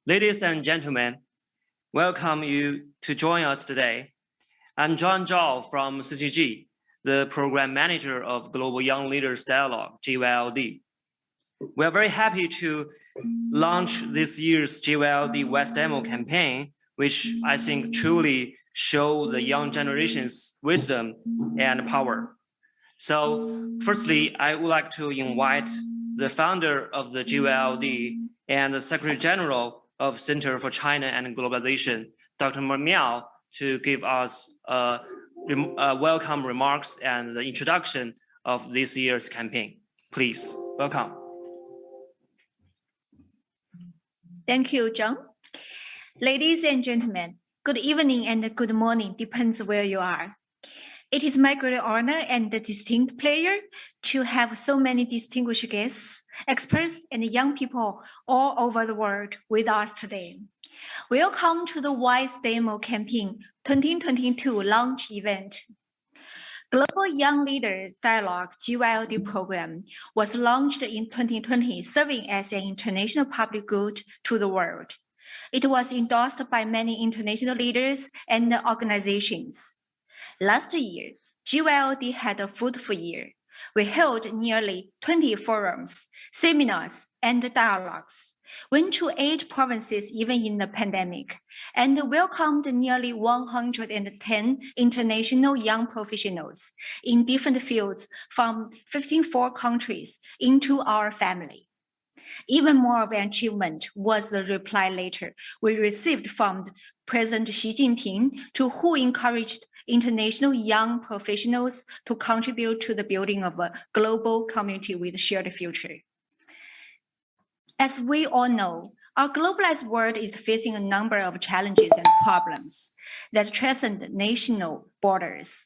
Ladies and gentlemen, welcome you to join us today. I'm John Zhao from CCG, the Program Manager of Global Young Leaders Dialogue, GYLD. We are very happy to launch this year's GYLD WiseDemo campaign, which I think truly show the young generation's wisdom and power. So firstly, I would like to invite the founder of the GYLD and the Secretary General of Center for China and Globalization, Dr. Miao, to give us welcome remarks and the introduction of this year's campaign. Please, welcome. Thank you, John. Ladies and gentlemen, good evening and good morning, depends where you are. It is my great honor and a distinct pleasure to have so many distinguished guests, experts, and young people all over the world with us today. Welcome to the WiseDemo Campaign 2022 launch event. Global Young Leaders Dialogue GYLD program was launched in 2020, serving as an international public good to the world. It was endorsed by many international leaders and organizations. Last year, GYLD had a fruitful year. We held nearly 20 forums, seminars, and dialogues, went to 8 provinces even in the pandemic, and welcomed nearly 110 international young professionals in different fields from 54 countries into our family. Even more of an achievement was the reply letter we received from President Xi Jinping, who encouraged international young professionals to contribute to the building of a global community with shared future. As we all know, our globalized world is facing a number of challenges and problems that transcend national borders.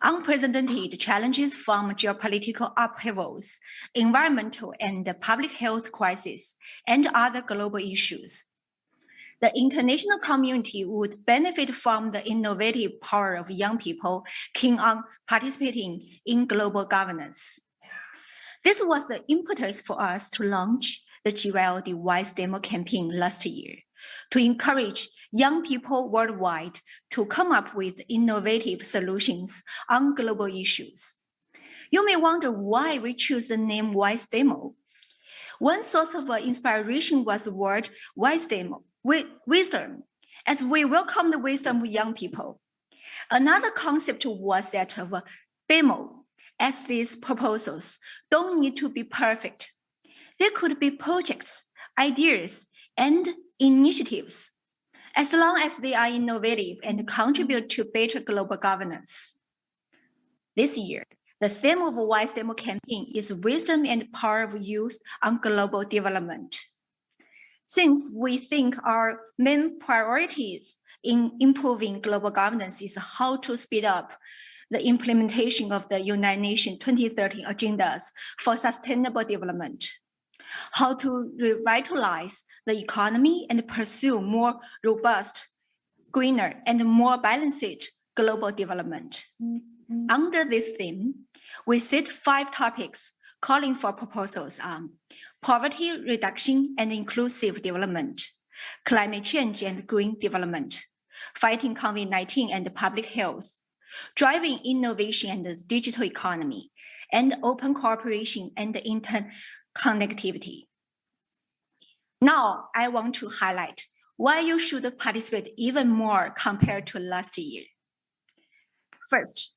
Unprecedented challenges from geopolitical upheavals, environmental and public health crises, and other global issues. The international community would benefit from the innovative power of young people keen on participating in global governance. This was the impetus for us to launch the GYLD WiseDemo campaign last year, to encourage young people worldwide to come up with innovative solutions on global issues. You may wonder why we choose the name WiseDemo. One source of inspiration was the word WiseDemo, wisdom, as we welcome the wisdom of young people. Another concept was that of a demo, as these proposals don't need to be perfect. There could be projects, ideas, and initiatives, as long as they are innovative and contribute to better global governance. This year, the theme of the WiseDemo campaign is wisdom and power of youth on global development. Since we think our main priorities in improving global governance is how to speed up the implementation of the United Nations 2030 agendas for sustainable development, how to revitalize the economy and pursue more robust, greener, and more balanced global development. Under this theme, we set 5 topics calling for proposals on poverty reduction and inclusive development, climate change and green development, fighting COVID-19 and public health, driving innovation and the digital economy, and open cooperation and interconnectivity. Now, I want to highlight why you should participate even more compared to last year. First,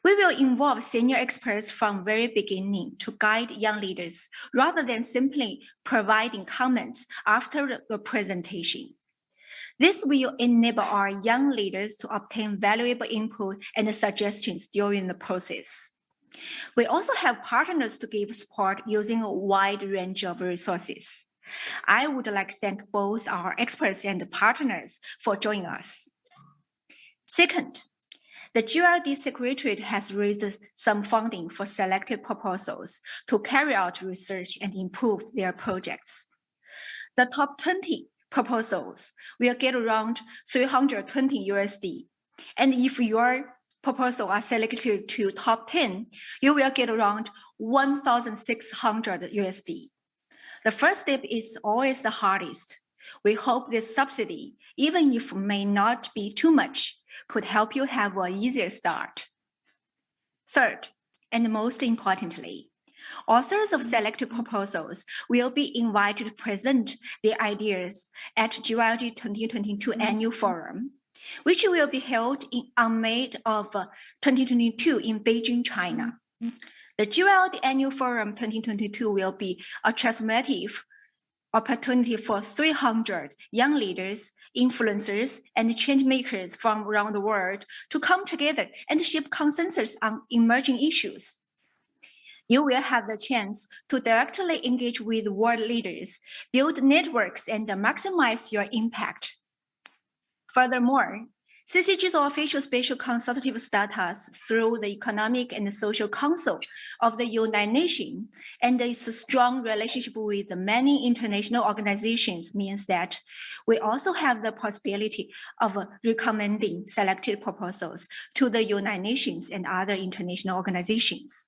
we will involve senior experts from very beginning to guide young leaders rather than simply providing comments after the presentation. This will enable our young leaders to obtain valuable input and suggestions during the process. We also have partners to give support using a wide range of resources. I would like to thank both our experts and partners for joining us. Second, the GYLD Secretariat has raised some funding for selected proposals to carry out research and improve their projects. The top 20 proposals will get around $320 USD. And if your proposal are selected to top 10, you will get around 1,600 USD. The first step is always the hardest. We hope this subsidy, even if may not be too much, could help you have an easier start. Third, and most importantly, authors of selected proposals will be invited to present their ideas at GYLD 2022 Annual Forum, which will be held on May of 2022 in Beijing, China. The GYLD Annual Forum 2022 will be a transformative opportunity for 300 young leaders, influencers, and change makers from around the world to come together and shape consensus on emerging issues. You will have the chance to directly engage with world leaders, build networks, and maximize your impact. Furthermore, CCG's official special consultative status through the Economic and Social Council of the United Nations and its strong relationship with many international organizations means that we also have the possibility of recommending selected proposals to the United Nations and other international organizations.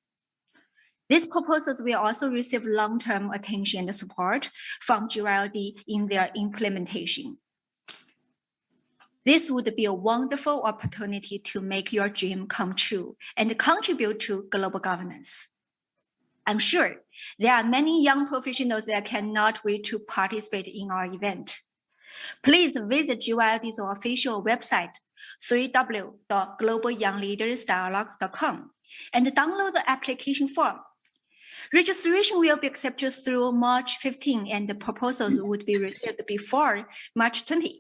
These proposals will also receive long-term attention and support from GYLD in their implementation. This would be a wonderful opportunity to make your dream come true and contribute to global governance. I'm sure there are many young professionals that cannot wait to participate in our event. Please visit GYLD's official website, www.globalyoungleadersdialogue.com, and download the application form. Registration will be accepted through March 15, and the proposals would be received before March 20.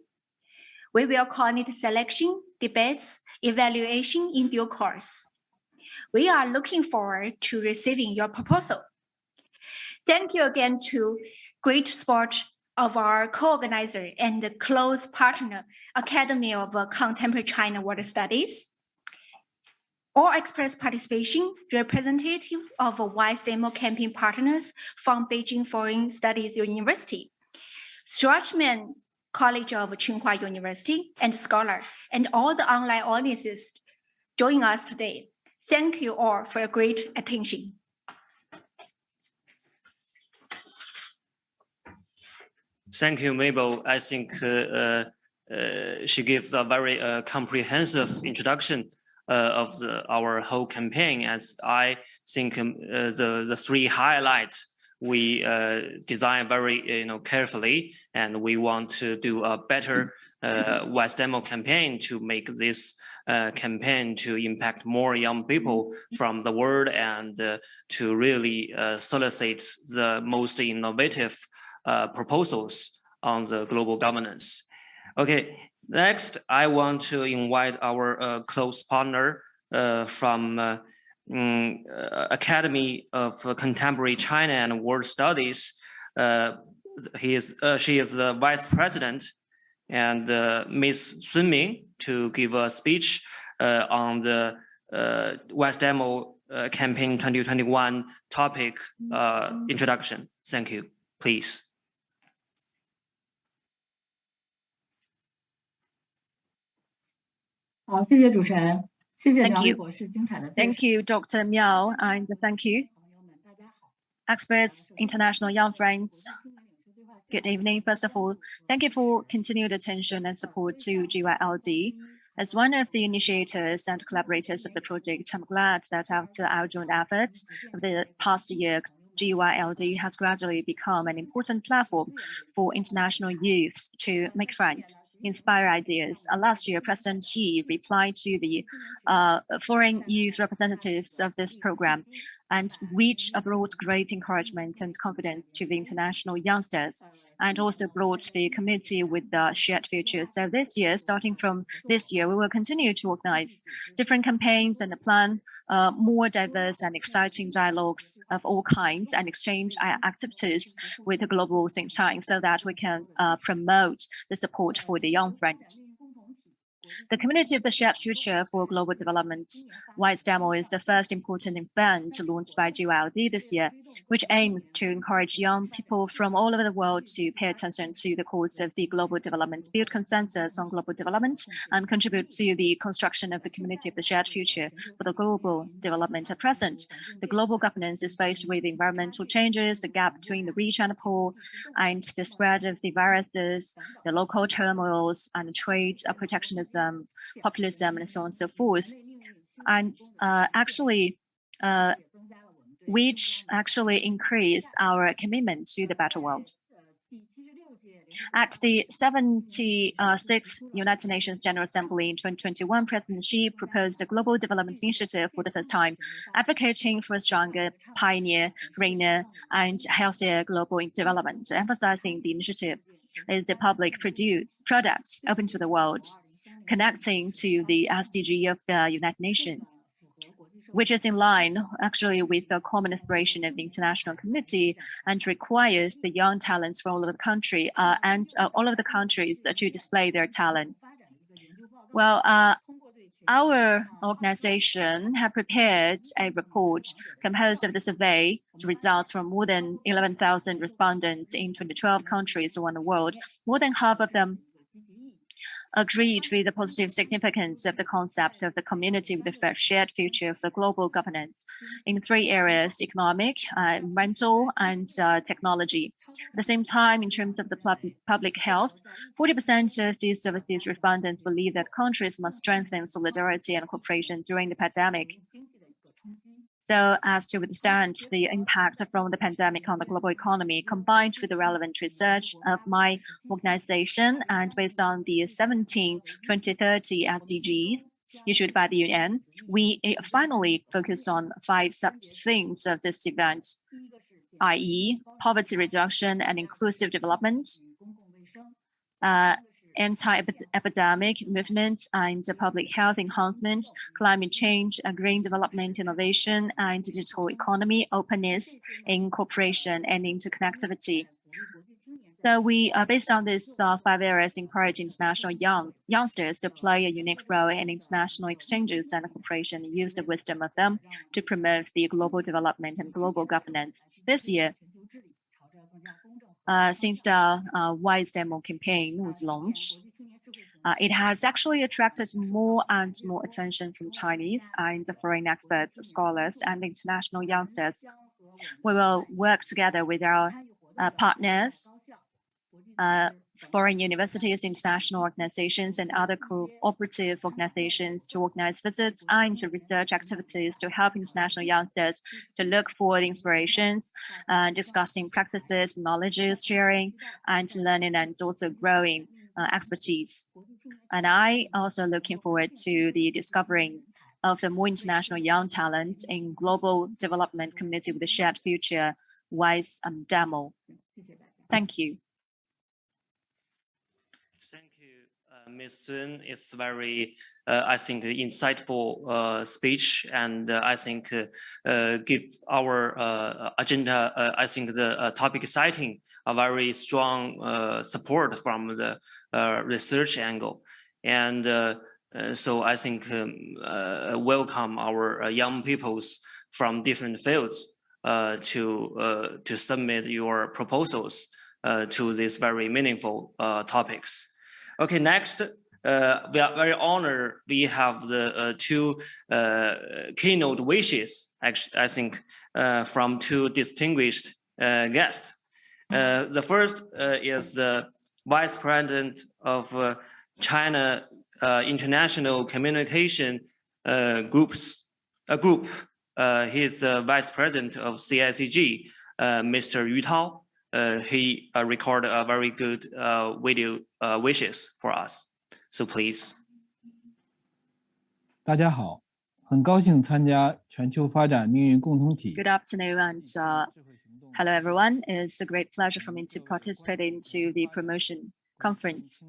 We will coordinate selection, debates, evaluation in due course. We are looking forward to receiving your proposal. Thank you again to great support of our co-organizer and close partner, Academy of Contemporary China World Studies. All express participation, representative of WiseDemo Campaign partners from Beijing Foreign Studies University, Strachman College of Tsinghua University, and scholar, and all the online audiences joining us today. Thank you all for your great attention. Thank you, Mabel. I think she gives a very comprehensive introduction of our whole campaign. As I think the three highlights we design very carefully, and we want to do a better WiseDemo campaign to make this campaign to impact more young people from the world and to really solicit the most innovative proposals on the global governance. Okay, next I want to invite our close partner from Academy of Contemporary China and World Studies. She is the Vice President, and Ms. Sun Ming to give a speech on the WiseDemo Campaign 2021 topic introduction. Thank you. Please. Thank you, Dr. Miao, and thank you, experts, international young friends. Good evening. First of all, thank you for continued attention and support to GYLD. As one of the initiators and collaborators of the project, I'm glad that after our joint efforts of the past year, GYLD has gradually become an important platform for international youths to make friends, inspire ideas. Last year, President Xi replied to the foreign youth representatives of this program, and which brought great encouragement and confidence to the international youngsters, and also brought the community with the shared future. So this year, starting from this year, we will continue to organize different campaigns and plan more diverse and exciting dialogues of all kinds and exchange activities with the global think tank so that we can promote the support for the young friends. The Community of the Shared Future for Global Development, WiseDemo, is the first important event launched by GYLD this year, which aims to encourage young people from all over the world to pay attention to the cause of the global development, build consensus on global development, and contribute to the construction of the Community of the Shared Future for the global development. At present, the global governance is faced with environmental changes, the gap between the rich and the poor, and the spread of the viruses, the local turmoils, and trade protectionism, populism, and so on and so forth. And which actually increase our commitment to the better world. At the 76th United Nations General Assembly in 2021, President Xi proposed a global development initiative for the first time, advocating for a stronger, pioneer, greener, and healthier global development, emphasizing the initiative is the public product open to the world, connecting to the SDG of the United Nations, which is in line actually with the common aspiration of the international community and requires the young talents from all over the country and all of the countries to display their talent. Well, our organization have prepared a report composed of the survey results from more than 11,000 respondents in 2012 countries around the world. More than half of them agreed with the positive significance of the concept of the community with the shared future of the global governance in 3 areas: economic, environmental, and technology. At the same time, in terms of the public health, 40% of these services respondents believe that countries must strengthen solidarity and cooperation during the pandemic, so as to withstand the impact from the pandemic on the global economy. Combined with the relevant research of my organization and based on the 17 2030 SDGs issued by the UN, we finally focused on 5 sub-themes of this event, i.e. poverty reduction and inclusive development, anti-epidemic movement and public health enhancement, climate change, green development, innovation, and digital economy, openness in cooperation and interconnectivity. So we, based on these 5 areas, encourage international youngsters to play a unique role in international exchanges and cooperation, and use the wisdom of them to promote the global development and global governance. This year, since the WiseDemo campaign was launched, it has actually attracted more and more attention from Chinese and foreign experts, scholars, and international youngsters. We will work together with our partners, foreign universities, international organizations, and other cooperative organizations to organize visits and research activities to help international youngsters to look for the inspirations, discussing practices, knowledge sharing, and learning and also growing expertise. And I also looking forward to the discovering of the more international young talent in global development community with a shared future, WiseDemo. Thank you. Thank you, Ms. Sun. It's very, I think, insightful speech, and I think give our agenda, I think the topic citing a very strong support from the research angle. And so I think welcome our young peoples from different fields to submit your proposals to these very meaningful topics. Okay, next, we are very honored we have the 2 keynote wishes, actually, I think, from 2 distinguished guests. The first is the Vice President of China International Communication Group. He is Vice President of CICG, Mr. Yu Tao. He recorded a very good video wishes for us. So please. 大家好，很高兴参加全球发展命运共同体。 Good afternoon and hello everyone. It's a great pleasure for me to participate into the promotion conference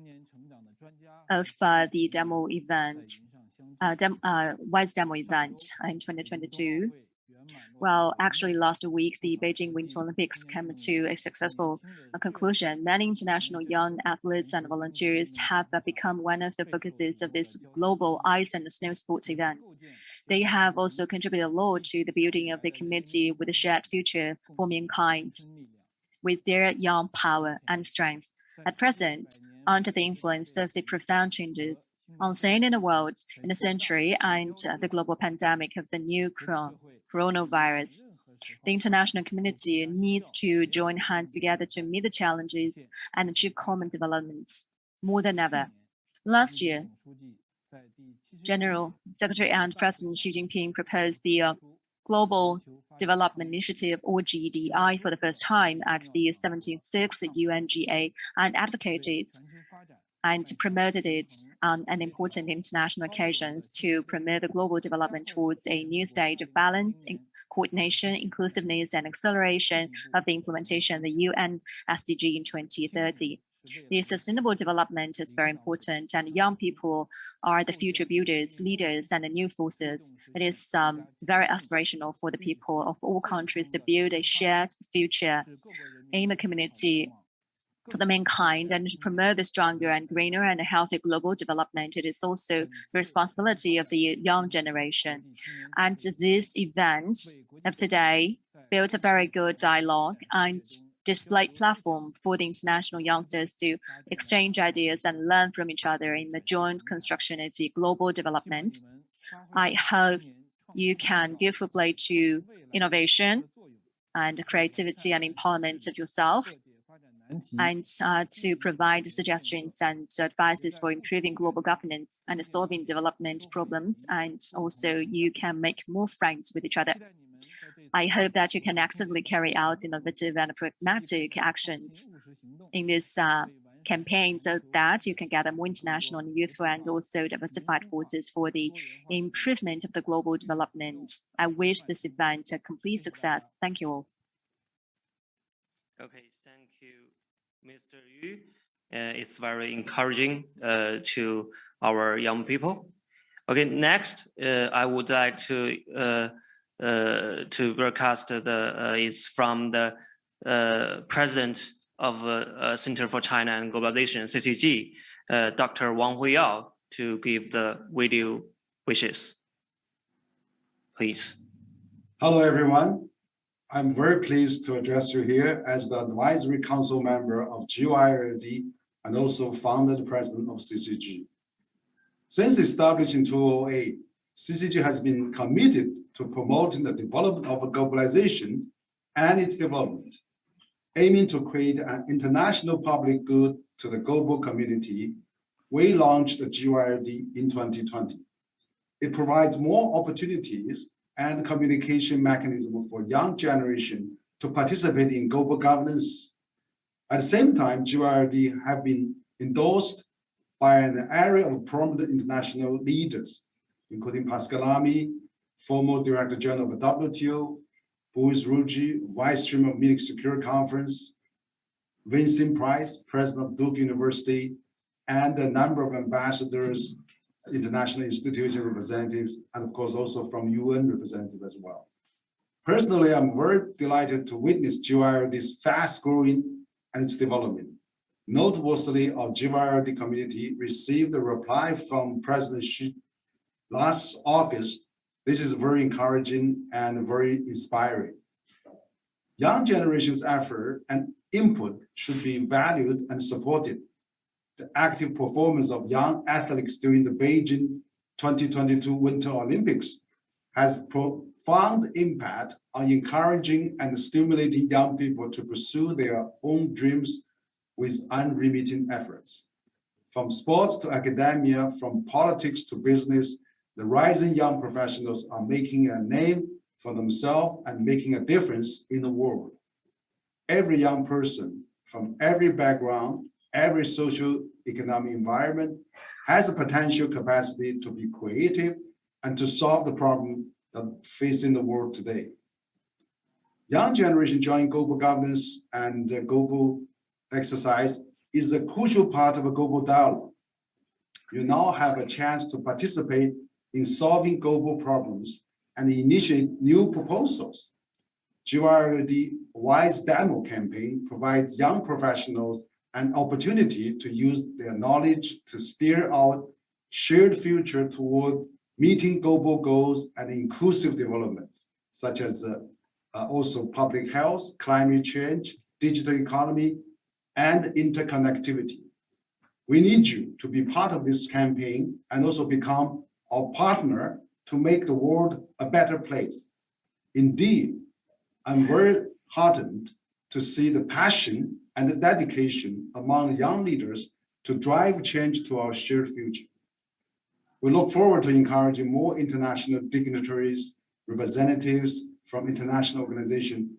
of the demo event, WiseDemo event in 2022. Well, actually, last week, the Beijing Winter Olympics came to a successful conclusion. Many international young athletes and volunteers have become one of the focuses of this global ice and snow sports event. They have also contributed a lot to the building of the community with a shared future for mankind. With their young power and strength, at present, under the influence of the profound changes unseen in the world in the century and the global pandemic of the new coronavirus, the international community needs to join hands together to meet the challenges and achieve common developments more than ever. Last year, General Secretary and President Xi Jinping proposed the Global Development Initiative, or GDI, for the first time at the 76th UNGA and advocated and promoted it on an important international occasions to promote the global development towards a new stage of balance, coordination, inclusiveness, and acceleration of the implementation of the UN SDG in 2030. The sustainable development is very important, and young people are the future builders, leaders, and the new forces. It is very aspirational for the people of all countries to build a shared future in the community for the mankind and to promote the stronger and greener and healthy global development. It is also the responsibility of the young generation. And this event of today built a very good dialogue and display platform for the international youngsters to exchange ideas and learn from each other in the joint construction of the global development. I hope you can give full play to innovation and creativity and empowerment of yourself, and to provide suggestions and advices for improving global governance and solving development problems, and also you can make more friends with each other. I hope that you can actively carry out innovative and pragmatic actions in this campaign so that you can gather more international and youthful and also diversified forces for the improvement of the global development. I wish this event a complete success. Thank you all. Okay, thank you, Mr. Yu. It's very encouraging to our young people. Okay, next, I would like to broadcast is from the president of Center for China and Globalization, CCG, Dr. Wang Huiyao, to give the video wishes. Please. Hello, everyone. I'm very pleased to address you here as the advisory council member of GYLD and also founded president of CCG. Since established in 2008, CCG has been committed to promoting the development of globalization and its development, aiming to create an international public good to the global community. We launched the GYLD in 2020. It provides more opportunities and communication mechanism for young generation to participate in global governance. At the same time, GYLD have been endorsed by an array of prominent international leaders, including Pascal Lamy, former Director General of WTO, Boris Ruggi, Vice Chairman of Munich Security Conference, Vincent Price, President of Duke University, and a number of ambassadors, international institution representatives, and of course also from UN representatives as well. Personally, I'm very delighted to witness GYLD's fast growing and its development. Noteworthy, our GYLD community received a reply from President Xi last August. This is very encouraging and very inspiring. Young generation's effort and input should be valued and supported. The active performance of young athletes during the Beijing 2022 Winter Olympics has profound impact on encouraging and stimulating young people to pursue their own dreams with unremitting efforts. From sports to academia, from politics to business, the rising young professionals are making a name for themselves and making a difference in the world. Every young person from every background, every socio-economic environment has a potential capacity to be creative and to solve the problem that facing the world today. Young generation joining global governance and global exercise is a crucial part of a global dialogue. You now have a chance to participate in solving global problems and initiate new proposals GYLD WiseDemo Campaign provides young professionals an opportunity to use their knowledge to steer our shared future toward meeting global goals and inclusive development, such as also public health, climate change, digital economy, and interconnectivity. We need you to be part of this campaign and also become our partner to make the world a better place. Indeed, I'm very heartened to see the passion and the dedication among young leaders to drive change to our shared future. We look forward to encouraging more international dignitaries, representatives from international organizations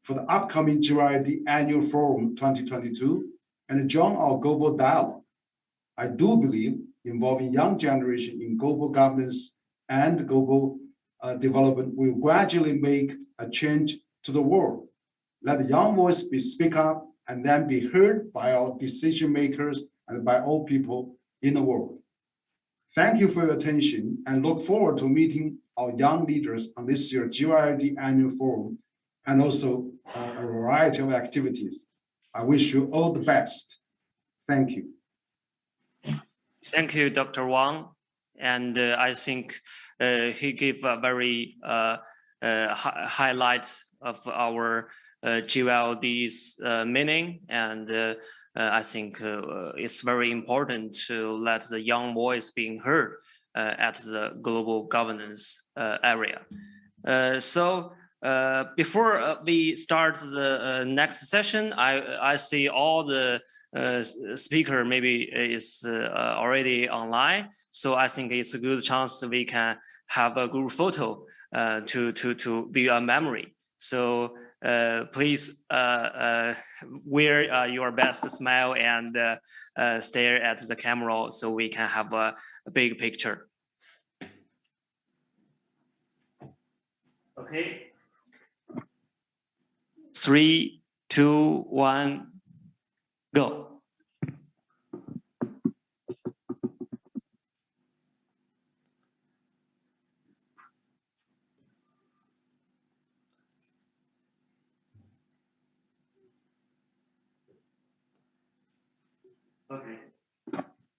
for the upcoming GYLD Annual Forum 2022 and join our global dialogue. I do believe involving young generation in global governance and global development will gradually make a change to the world. Let the young voice speak up and then be heard by our decision makers and by all people in the world. Thank you for your attention and look forward to meeting our young leaders on this year's GYLD Annual Forum and also a variety of activities. I wish you all the best. Thank you. Thank you, Dr. Wang. And I think he gave a very highlights of our GYLD's meaning. And I think it's very important to let the young voice being heard at the global governance area. So before we start the next session, I see all the speaker maybe is already online. So I think it's a good chance that we can have a group photo to be a memory. So please wear your best smile and stare at the camera so we can have a big picture. Okay. 3, 2, 1, go.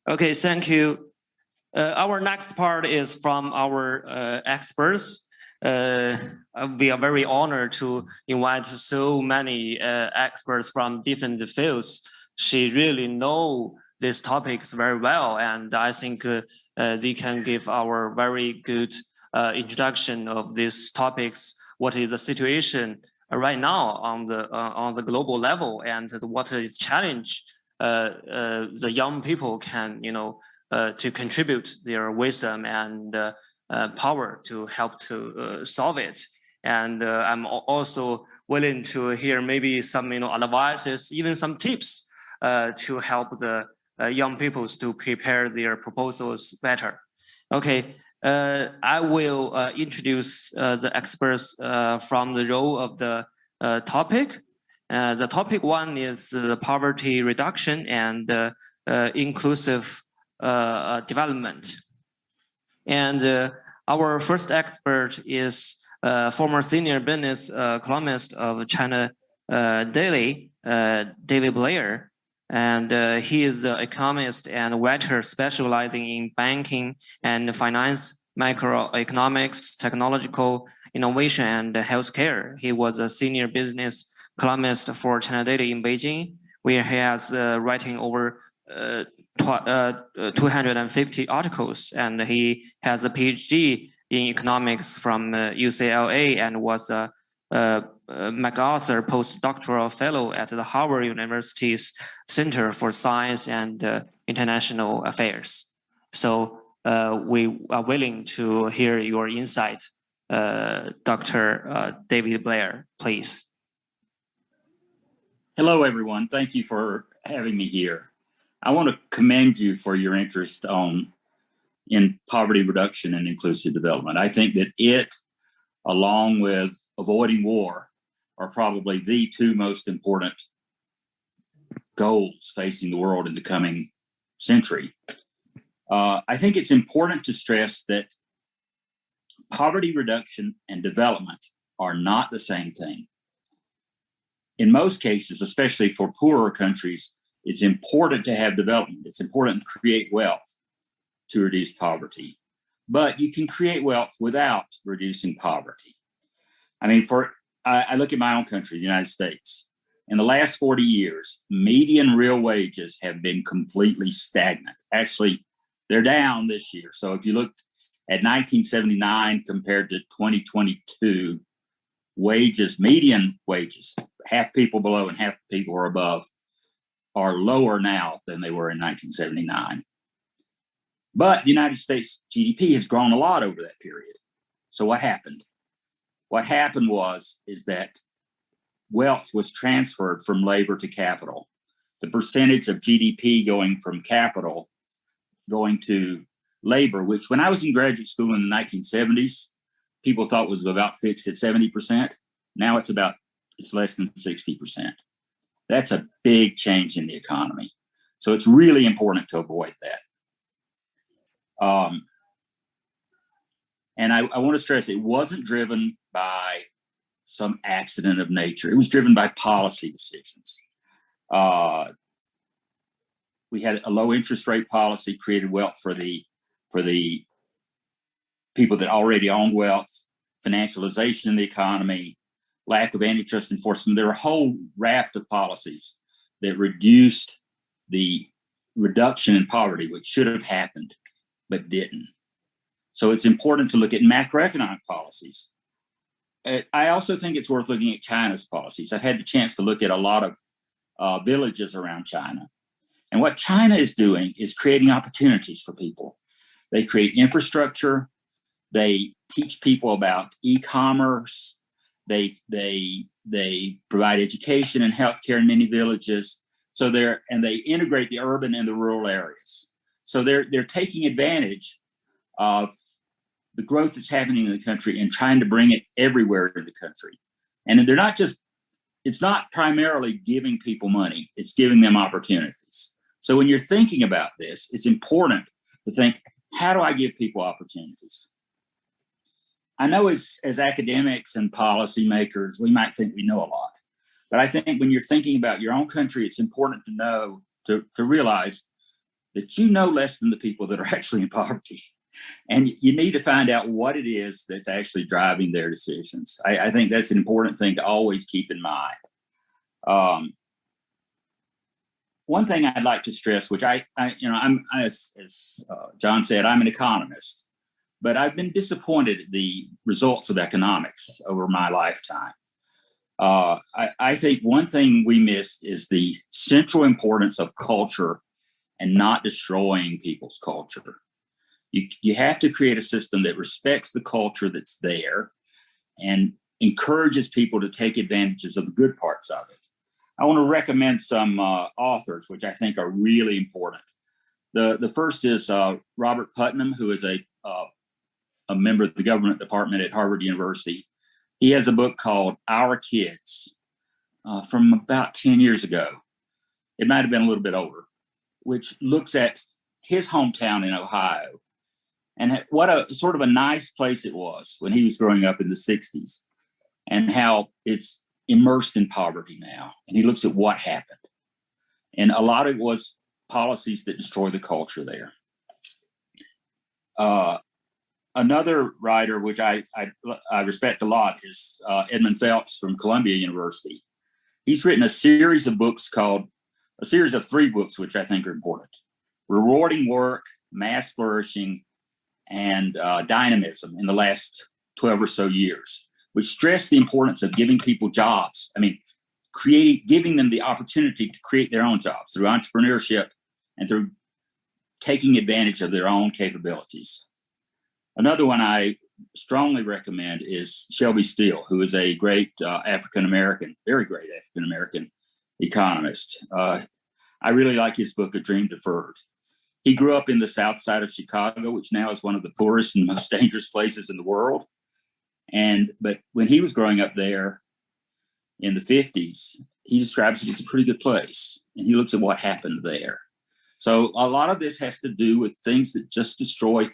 Okay, thank you. Our next part is from our experts. We are very honored to invite so many experts from different fields. She really know these topics very well, and I think they can give our very good introduction of these topics. What is the situation right now on the global level, and what is challenge the young people can to contribute their wisdom and power to help to solve it. And I'm also willing to hear maybe some advices, even some tips to help the young people to prepare their proposals better. Okay, I will introduce the experts from the role of the topic. The topic one is poverty reduction and inclusive development. And our first expert is former senior business columnist of China Daily, David Blair. And he is an economist and writer specializing in banking and finance, macroeconomics, technological innovation, and healthcare. He was a senior business columnist for China Daily in Beijing, where he has writing over 250 articles, and he has a PhD in economics from UCLA and was a MacArthur postdoctoral fellow at the Harvard University's Center for Science and International Affairs. So we are willing to hear your insight, Dr. David Blair, please. Hello, everyone. Thank you for having me here. I want to commend you for your interest in poverty reduction and inclusive development. I think that it, along with avoiding war, are probably the two most important goals facing the world in the coming century. I think it's important to stress that poverty reduction and development are not the same thing. In most cases, especially for poorer countries, it's important to have development. It's important to create wealth to reduce poverty. But you can create wealth without reducing poverty. I mean, I look at my own country, the United States. In the last 40 years, median real wages have been completely stagnant. Actually, they're down this year. So if you look at 1979 compared to 2022, wages, median wages, half people below and half people are above, are lower now than they were in 1979. But the United States GDP has grown a lot over that period. So what happened? What happened is that wealth was transferred from labor to capital. The percentage of GDP going from capital going to labor, which when I was in graduate school in the 1970s, people thought was about fixed at 70%. Now it's less than 60%. That's a big change in the economy. So it's really important to avoid that. And I want to stress it wasn't driven by some accident of nature. It was driven by policy decisions. We had a low interest rate policy, created wealth for the people that already owned wealth, financialization in the economy, lack of antitrust enforcement. There were a whole raft of policies that reduced the reduction in poverty, which should have happened, but didn't. So it's important to look at macroeconomic policies. I also think it's worth looking at China's policies. I've had the chance to look at a lot of villages around China. And what China is doing is creating opportunities for people. They create infrastructure. They teach people about e-commerce. They provide education and healthcare in many villages. So they integrate the urban and the rural areas. So they're taking advantage of the growth that's happening in the country and trying to bring it everywhere in the country. And it's not primarily giving people money, it's giving them opportunities. So when you're thinking about this, it's important to think, how do I give people opportunities? I know as academics and policymakers, we might think we know a lot. But I think when you're thinking about your own country, it's important to know, to realize that you know less than the people that are actually in poverty. And you need to find out what it is that's actually driving their decisions. I think that's an important thing to always keep in mind. One thing I'd like to stress, which I'm as John said, I'm an economist, but I've been disappointed at the results of economics over my lifetime. I think one thing we missed is the central importance of culture and not destroying people's culture. You have to create a system that respects the culture that's there and encourages people to take advantages of the good parts of it. I want to recommend some authors, which I think are really important. The first is Robert Putnam, who is a member of the government department at Harvard University. He has a book called Our Kids from about 10 years ago. It might have been a little bit older, which looks at his hometown in Ohio and what a sort of a nice place it was when he was growing up in the 60s and how it's immersed in poverty now. And he looks at what happened. And a lot of it was policies that destroy the culture there. Another writer, which I respect a lot, is Edmund Phelps from Columbia University. He's written a series of 3 books, which I think are important. Rewarding Work, Mass Flourishing, and Dynamism in the last 12 or so years, which stress the importance of giving people jobs. I mean, giving them the opportunity to create their own jobs through entrepreneurship and through taking advantage of their own capabilities. Another one I strongly recommend is Shelby Steele, who is a great African-American, very great African-American economist. I really like his book, A Dream Deferred. He grew up in the south side of Chicago, which now is one of the poorest and most dangerous places in the world. But when he was growing up there in the 50s, he describes it as a pretty good place. And he looks at what happened there. So a lot of this has to do with things that just destroy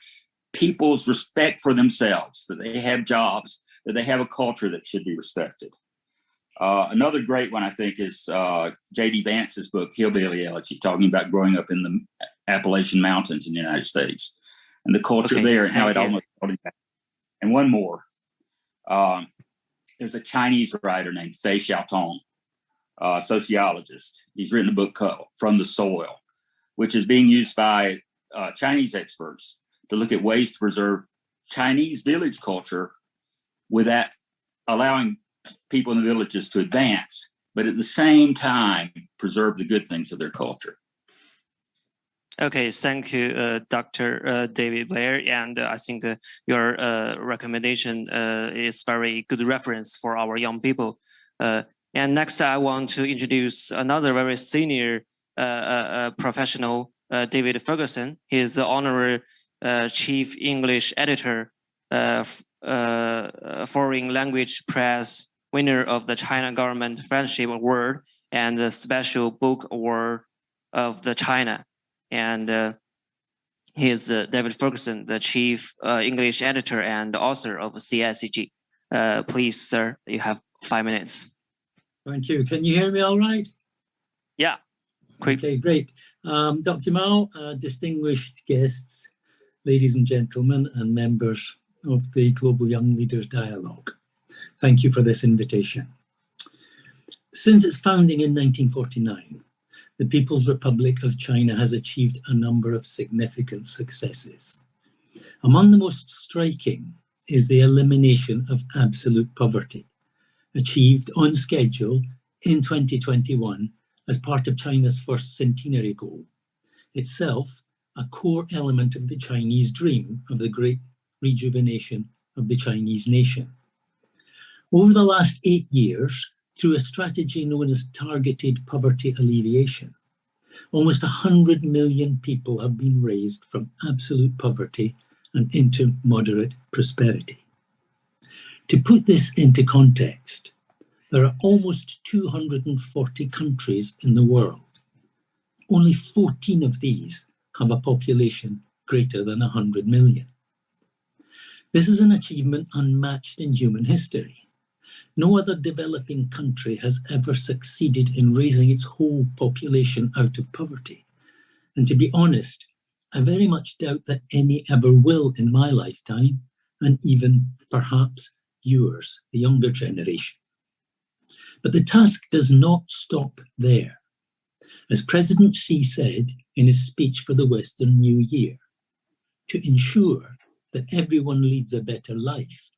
people's respect for themselves, that they have jobs, that they have a culture that should be respected. Another great one, I think, is J.D. Vance's book, Hillbilly Elegy, talking about growing up in the Appalachian Mountains in the United States and the culture there and how it almost brought it back. And one more. There's a Chinese writer named Fei Xiaotong, sociologist. He's written a book called From the Soil, which is being used by Chinese experts to look at ways to preserve Chinese village culture without allowing people in the villages to advance, but at the same time preserve the good things of their culture. Okay, thank you, Dr. David Blair. And I think your recommendation is very good reference for our young people. And next, I want to introduce another very senior professional, David Ferguson. He is the honorary chief English editor, foreign language press, winner of the China Government Friendship Award and the Special Book Award of the China. And he is David Ferguson, the chief English editor and author of CICG. Please, sir, you have 5 minutes. Thank you. Can you hear me all right? Yeah. Quick. Okay, great. Dr. Mao, distinguished guests, ladies and gentlemen, and members of the Global Young Leaders Dialogue, thank you for this invitation. Since its founding in 1949, the People's Republic of China has achieved a number of significant successes. Among the most striking is the elimination of absolute poverty, achieved on schedule in 2021 as part of China's first centenary goal, itself a core element of the Chinese dream of the great rejuvenation of the Chinese nation. Over the last 8 years, through a strategy known as targeted poverty alleviation, almost 100 million people have been raised from absolute poverty and into moderate prosperity. To put this into context, there are almost 240 countries in the world. Only 14 of these have a population greater than 100 million. This is an achievement unmatched in human history. No other developing country has ever succeeded in raising its whole population out of poverty. And to be honest, I very much doubt that any ever will in my lifetime, and even perhaps yours, the younger generation. But the task does not stop there. As President Xi said in his speech for the Western New Year, to ensure that everyone leads a better life,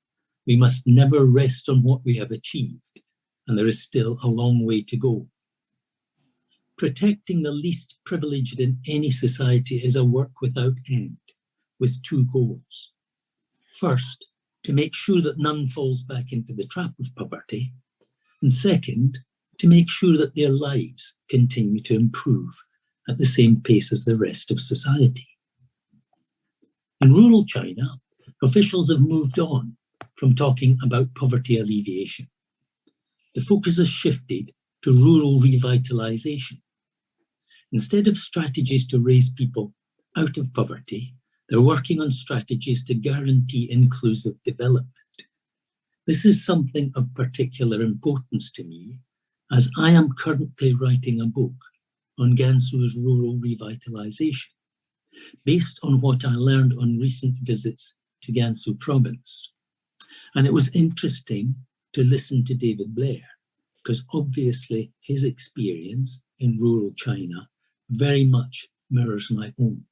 we must never rest on what we have achieved, and there is still a long way to go. Protecting the least privileged in any society is a work without end, with two goals. First, to make sure that none falls back into the trap of poverty, and second, to make sure that their lives continue to improve at the same pace as the rest of society. In rural China, officials have moved on from talking about poverty alleviation. The focus has shifted to rural revitalization. Instead of strategies to raise people out of poverty, they're working on strategies to guarantee inclusive development. This is something of particular importance to me, as I am currently writing a book on Gansu's rural revitalization, based on what I learned on recent visits to Gansu province. And it was interesting to listen to David Blair, because obviously his experience in rural China very much mirrors my own.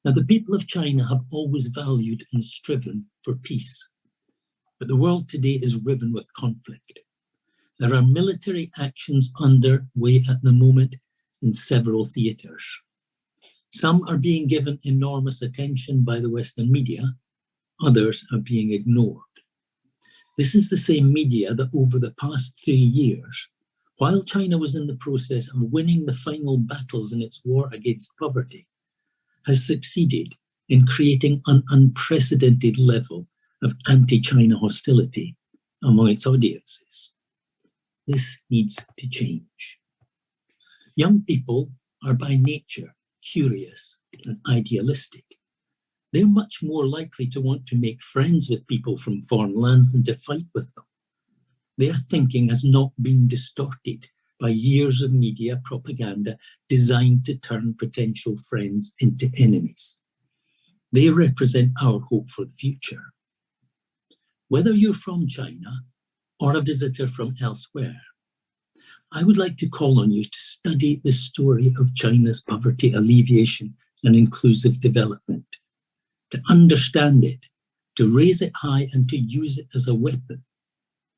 Now, the people of China have always valued and striven for peace, but the world today is riven with conflict. There are military actions underway at the moment in several theaters. Some are being given enormous attention by the Western media, others are being ignored. This is the same media that over the past 3 years, while China was in the process of winning the final battles in its war against poverty, has succeeded in creating an unprecedented level of anti-China hostility among its audiences. This needs to change. Young people are by nature curious and idealistic. they're much more likely to want to make friends with people from foreign lands than to fight with them. Their thinking has not been distorted by years of media propaganda designed to turn potential friends into enemies. They represent our hope for the future. Whether you're from China or a visitor from elsewhere, I would like to call on you to study the story of China's poverty alleviation and inclusive development, to understand it, to raise it high and to use it as a weapon,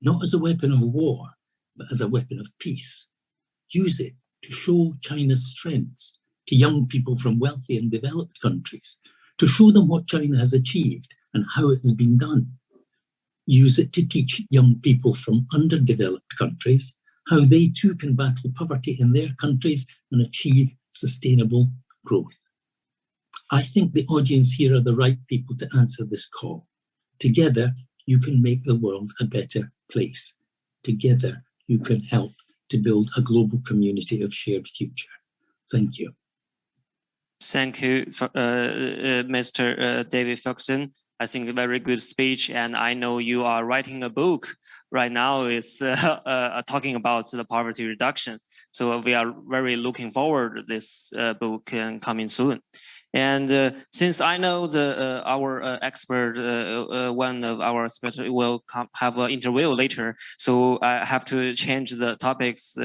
not as a weapon of war, but as a weapon of peace. Use it to show China's strengths to young people from wealthy and developed countries, to show them what China has achieved and how it has been done. Use it to teach young people from underdeveloped countries how they too can battle poverty in their countries and achieve sustainable growth. I think the audience here are the right people to answer this call. Together, you can make the world a better place. Together, you can help to build a global community of shared future. Thank you. Thank you, Mr. David Ferguson. I think a very good speech, and I know you are writing a book right now. It's talking about the poverty reduction. So we are very looking forward to this book coming soon. And since I know our expert, one of our experts will have an interview later, so I have to change the topics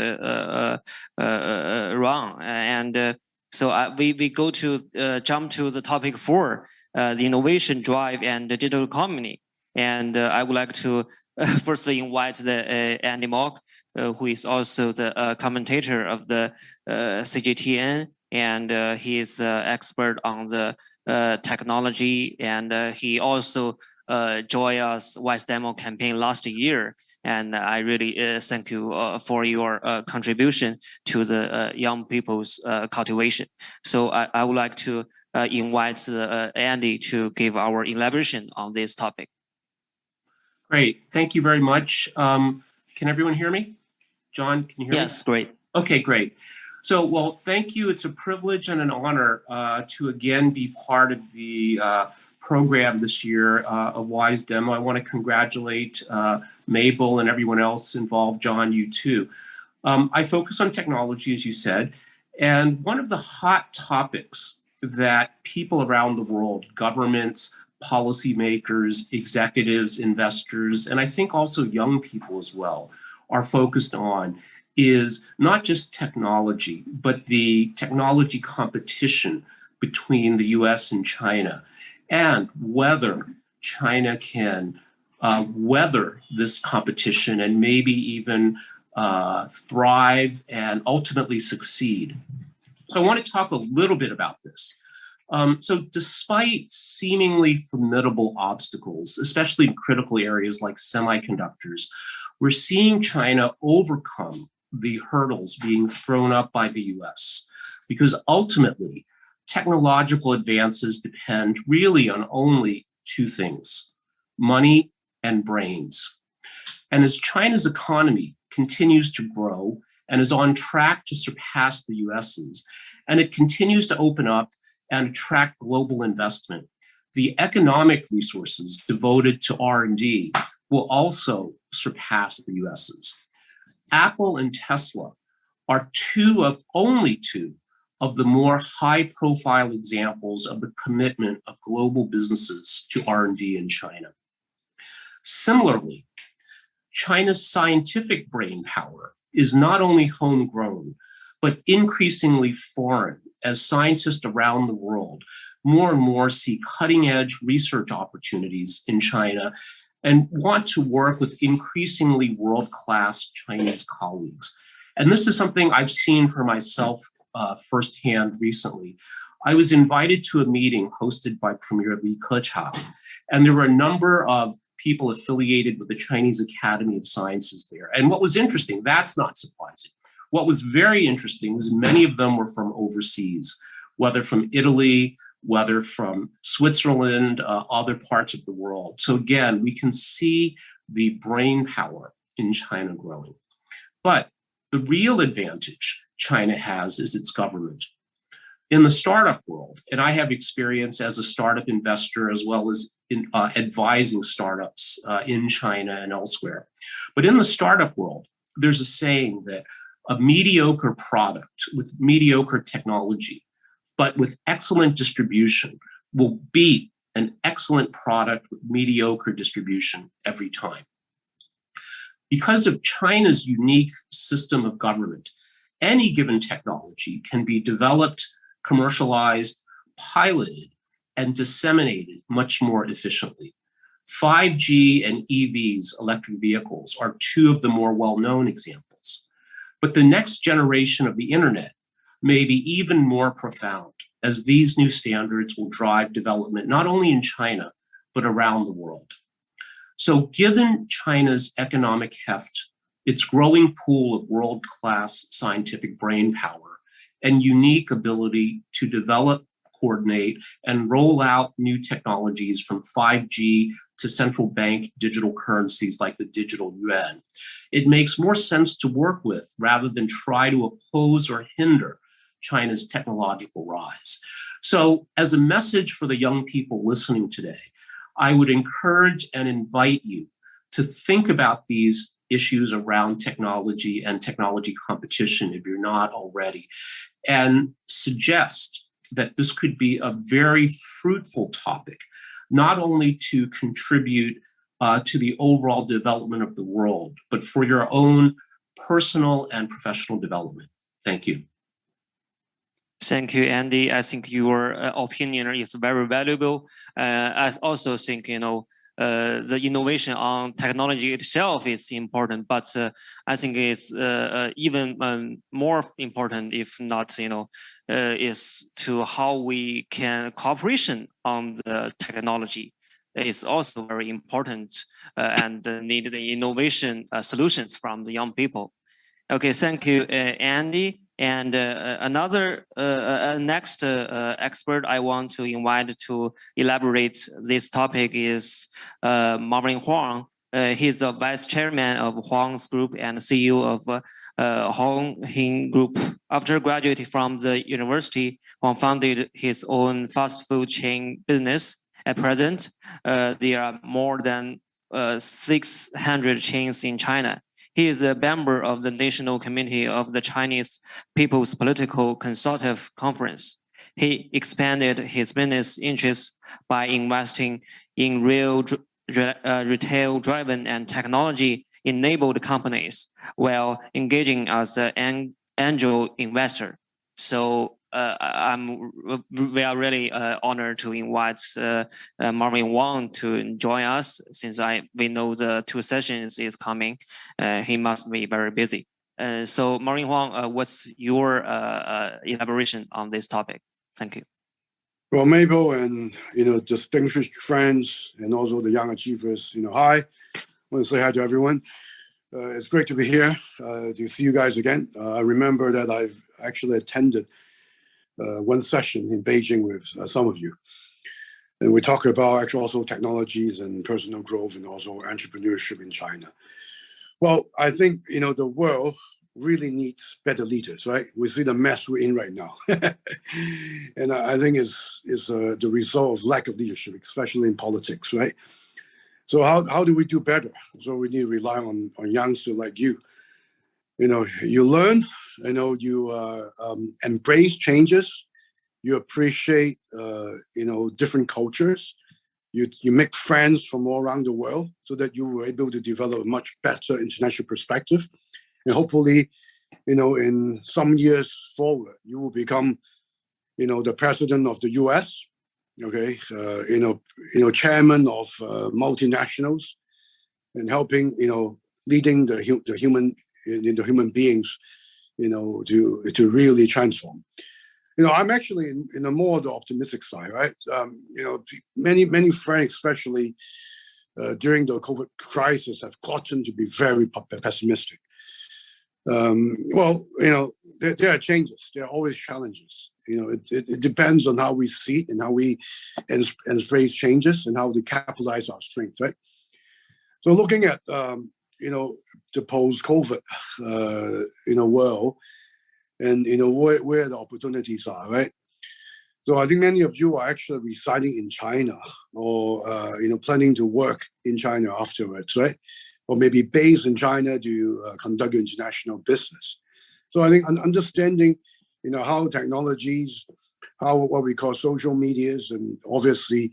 wrong. And so we go to jump to the topic 4. The innovation drive and the digital economy. And I would like to firstly invite Andy Mock, who is also the commentator of the CGTN, and he is expert on the technology, and he also joined us WiseDemo Campaign last year. And I really thank you for your contribution to the young people's cultivation. So I would like to invite Andy to give our elaboration on this topic. Great, thank you very much. Can everyone hear me? John, can you hear me? Yes, great. Okay, great. So, well, thank you. It's a privilege and an honor to again be part of the program this year of WiseDemo. I want to congratulate Mabel and everyone else involved. John, you too. I focus on technology, as you said, and one of the hot topics that people around the world, governments, policymakers, executives, investors, and I think also young people as well, are focused on is not just technology, but the technology competition between the US and China, and whether China can weather this competition and maybe even thrive and ultimately succeed. So I want to talk a little bit about this. So despite seemingly formidable obstacles, especially in critical areas like semiconductors, we're seeing China overcome the hurdles being thrown up by the US, because ultimately technological advances depend really on only 2 things: money and brains. And as China's economy continues to grow and is on track to surpass the US's, and it continues to open up and attract global investment, the economic resources devoted to R&D will also surpass the US's. Apple and Tesla are only two of the more high-profile examples of the commitment of global businesses to R&D in China. Similarly, China's scientific brain power is not only homegrown, but increasingly foreign, as scientists around the world more and more see cutting-edge research opportunities in China and want to work with increasingly world-class Chinese colleagues. And this is something I've seen for myself firsthand recently. I was invited to a meeting hosted by Premier Li Keqiang, and there were a number of people affiliated with the Chinese Academy of Sciences there. And what was interesting, that's not surprising. What was very interesting was many of them were from overseas, whether from Italy, whether from Switzerland, other parts of the world. So again, we can see the brain power in China growing. But the real advantage China has is its government. In the startup world, and I have experience as a startup investor as well as in advising startups in China and elsewhere. But in the startup world, there's a saying that a mediocre product with mediocre technology, but with excellent distribution, will beat an excellent product with mediocre distribution every time. Because of China's unique system of government, any given technology can be developed, commercialized, piloted, and disseminated much more efficiently. 5G and EVs, electric vehicles, are two of the more well-known examples. But the next generation of the internet may be even more profound, as these new standards will drive development not only in China, but around the world. So given China's economic heft, its growing pool of world-class scientific brain power, and unique ability to develop, coordinate, and roll out new technologies from 5G to central bank digital currencies like the digital yuan, it makes more sense to work with rather than try to oppose or hinder China's technological rise. So as a message for the young people listening today, I would encourage and invite you to think about these issues around technology and technology competition if you're not already, and suggest that this could be a very fruitful topic, not only to contribute to the overall development of the world, but for your own personal and professional development. Thank you. Thank you, Andy. I think your opinion is very valuable. I also think, the innovation on technology itself is important, but I think it's even more important, if not, is to how we can cooperation on the technology. Is also very important and need the innovation solutions from the young people. Okay, thank you, Andy. And another next expert I want to invite to elaborate this topic is Maureen Huang. He's the vice chairman of Huang's Group and CEO of Hong Hing Group. After graduating from the university, Huang founded his own fast food chain business. At present, there are more than 600 chains in China. He is a member of the National Committee of the Chinese People's Political Consultative Conference. He expanded his business interests by investing in retail-driven and technology-enabled companies while engaging as an angel investor. So we are really honored to invite Maureen Huang to join us. Since we know the 2 sessions is coming, he must be very busy. So Maureen Huang, what's your elaboration on this topic? Thank you. Well, Mabel and distinguished friends and also the young achievers, hi. I want to say hi to everyone. It's great to be here to see you guys again. I remember that I've actually attended one session in Beijing with some of you. And we talk about actually also technologies and personal growth and also entrepreneurship in China. Well, I think, the world really needs better leaders, right? We see the mess we're in right now. And I think it's the result of lack of leadership, especially in politics, right? So how do we do better? So we need to rely on youngsters like you. You learn, you embrace changes, you appreciate, different cultures, you make friends from all around the world so that you were able to develop a much better international perspective. And hopefully, in some years forward, you will become, the president of the US, okay, chairman of multinationals and helping, leading the human beings, to really transform. I'm actually in a more the optimistic side, right? Many friends, especially during the COVID crisis, have gotten to be very pessimistic. Well, there are changes. There are always challenges. It depends on how we see it and how we embrace changes and how we capitalize our strength, right? So looking at the post-COVID world and where the opportunities are, right? So I think many of you are actually residing in China or planning to work in China afterwards, right? Or maybe based in China to conduct your international business. So I think understanding, how technologies, how what we call social medias, and obviously,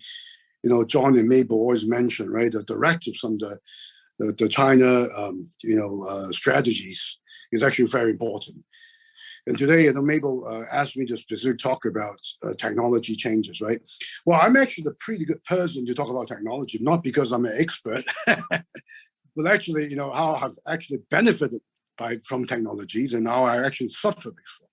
John and Mabel always mention, right, the directives from the China, strategies is actually very important. And today, Mabel asked me to specifically talk about technology changes, right? Well, I'm actually a pretty good person to talk about technology, not because I'm an expert, but actually, how I have actually benefited from technologies and how I actually suffered before.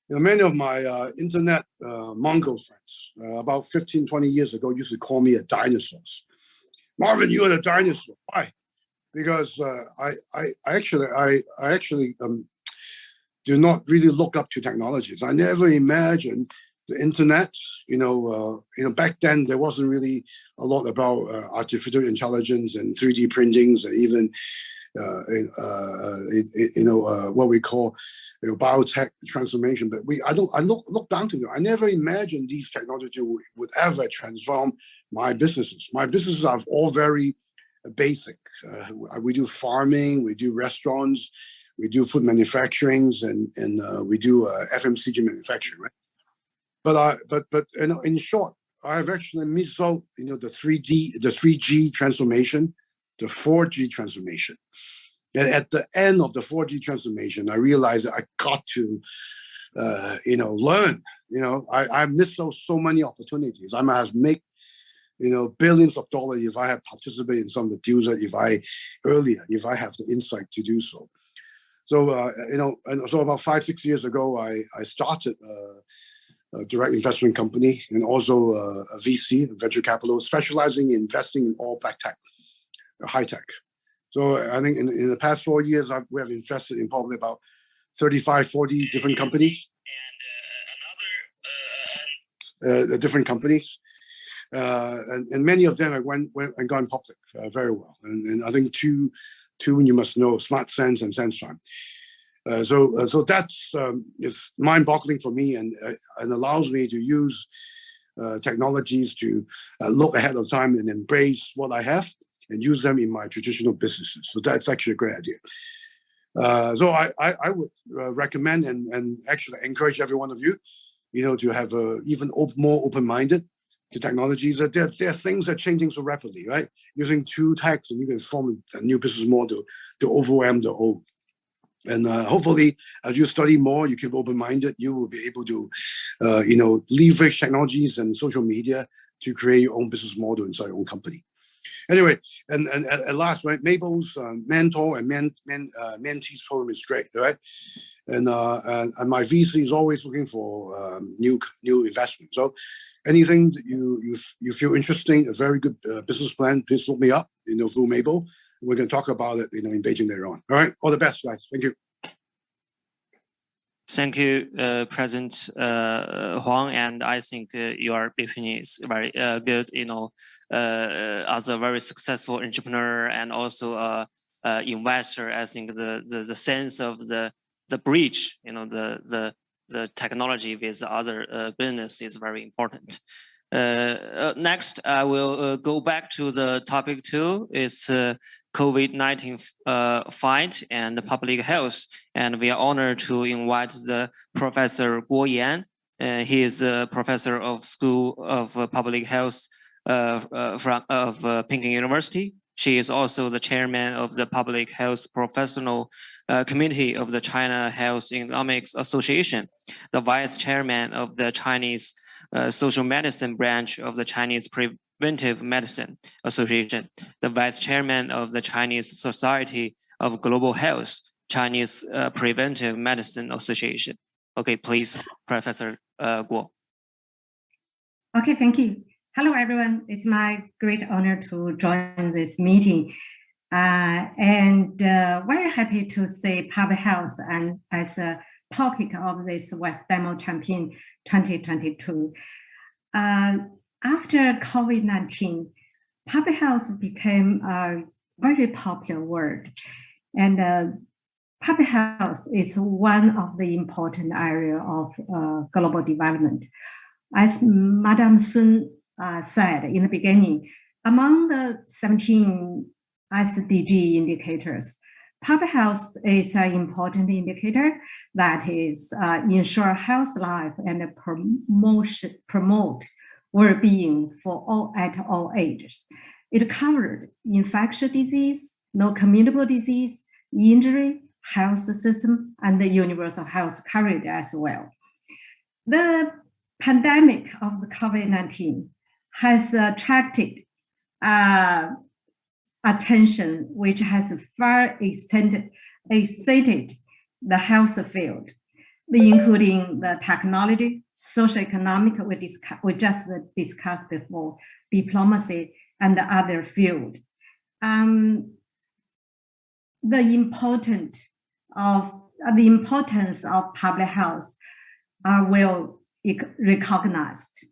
Many of my internet Mongol friends about 15, 20 years ago used to call me a dinosaur. Marvin, you're the dinosaur. Why? Because I actually do not really look up to technologies. I never imagined the internet. Back then there wasn't really a lot about artificial intelligence and 3D printings, and even what we call biotech transformation. But I look down to them. I never imagined these technologies would ever transform my businesses. My businesses are all very basic. We do farming, we do restaurants, we do food manufacturing, and we do FMCG manufacturing, right? But in short, I've actually missed out, the 3G transformation, the 4G transformation. And at the end of the 4G transformation, I realized that I got to, learn. I missed out so many opportunities. I might have made, billions of dollars if I had participated in some of the deals that if I have the insight to do so. So, and so about 5-6 years ago, I started a direct investment company and also a VC, venture capital, specializing in investing in all black tech, high tech. So I think in the past 4 years, we have invested in probably about 35, 40 different companies. Different companies. And many of them I went and gone public very well. And I think two you must know, Smart Sense and SenseTime. So that's is mind-boggling for me and allows me to use technologies to look ahead of time and embrace what I have and use them in my traditional businesses. So that's actually a great idea. So I would recommend and actually encourage every one of you, to have even more open-minded to technologies. That there are things that are changing so rapidly, right? Using two techs and you can form a new business model to overwhelm the old. And hopefully, as you study more, you keep open-minded, you will be able to, leverage technologies and social media to create your own business model inside your own company. Anyway, and at last, right, Mabel's mentor and mentees program is great, right? And my VC is always looking for new investment. So anything that you feel interesting, a very good business plan, please look me up, through Mabel. We can talk about it, in Beijing later on. All right, all the best, guys. Thank you. Thank you, President Huang, and I think your opinion is very good. As a very successful entrepreneur and also investor, I think the sense of the bridge, the technology with other business is very important. Next, I will go back to the topic 2. It's COVID-19 fight and public health, and we are honored to invite the Professor Guo Yan. He is the professor of School of Public Health of Peking University. She is also the chairman of the Public Health Professional Committee of the China Health Economics Association, the vice chairman of the Chinese Social Medicine branch of the Chinese Preventive Medicine Association, the vice chairman of the Chinese Society of Global Health, Chinese Preventive Medicine Association. Okay, please, Professor Guo. Okay, thank you. Hello, everyone. It's my great honor to join this meeting. And very happy to see public health and as a topic of this WiseDemo Campaign 2022. After COVID-19, public health became a very popular word. And public health is one of the important areas of global development. As Madame Sun said in the beginning, among the 17 SDG indicators, public health is an important indicator that is ensure health life and promote well-being for all at all ages. It covered infectious disease, no communicable disease, injury, health system, and the universal health coverage as well. The pandemic of the COVID-19 has attracted attention, which has far exceeded the health field, including the technology, socioeconomic, we just discussed before, diplomacy, and the other field. The importance of public health are well recognized.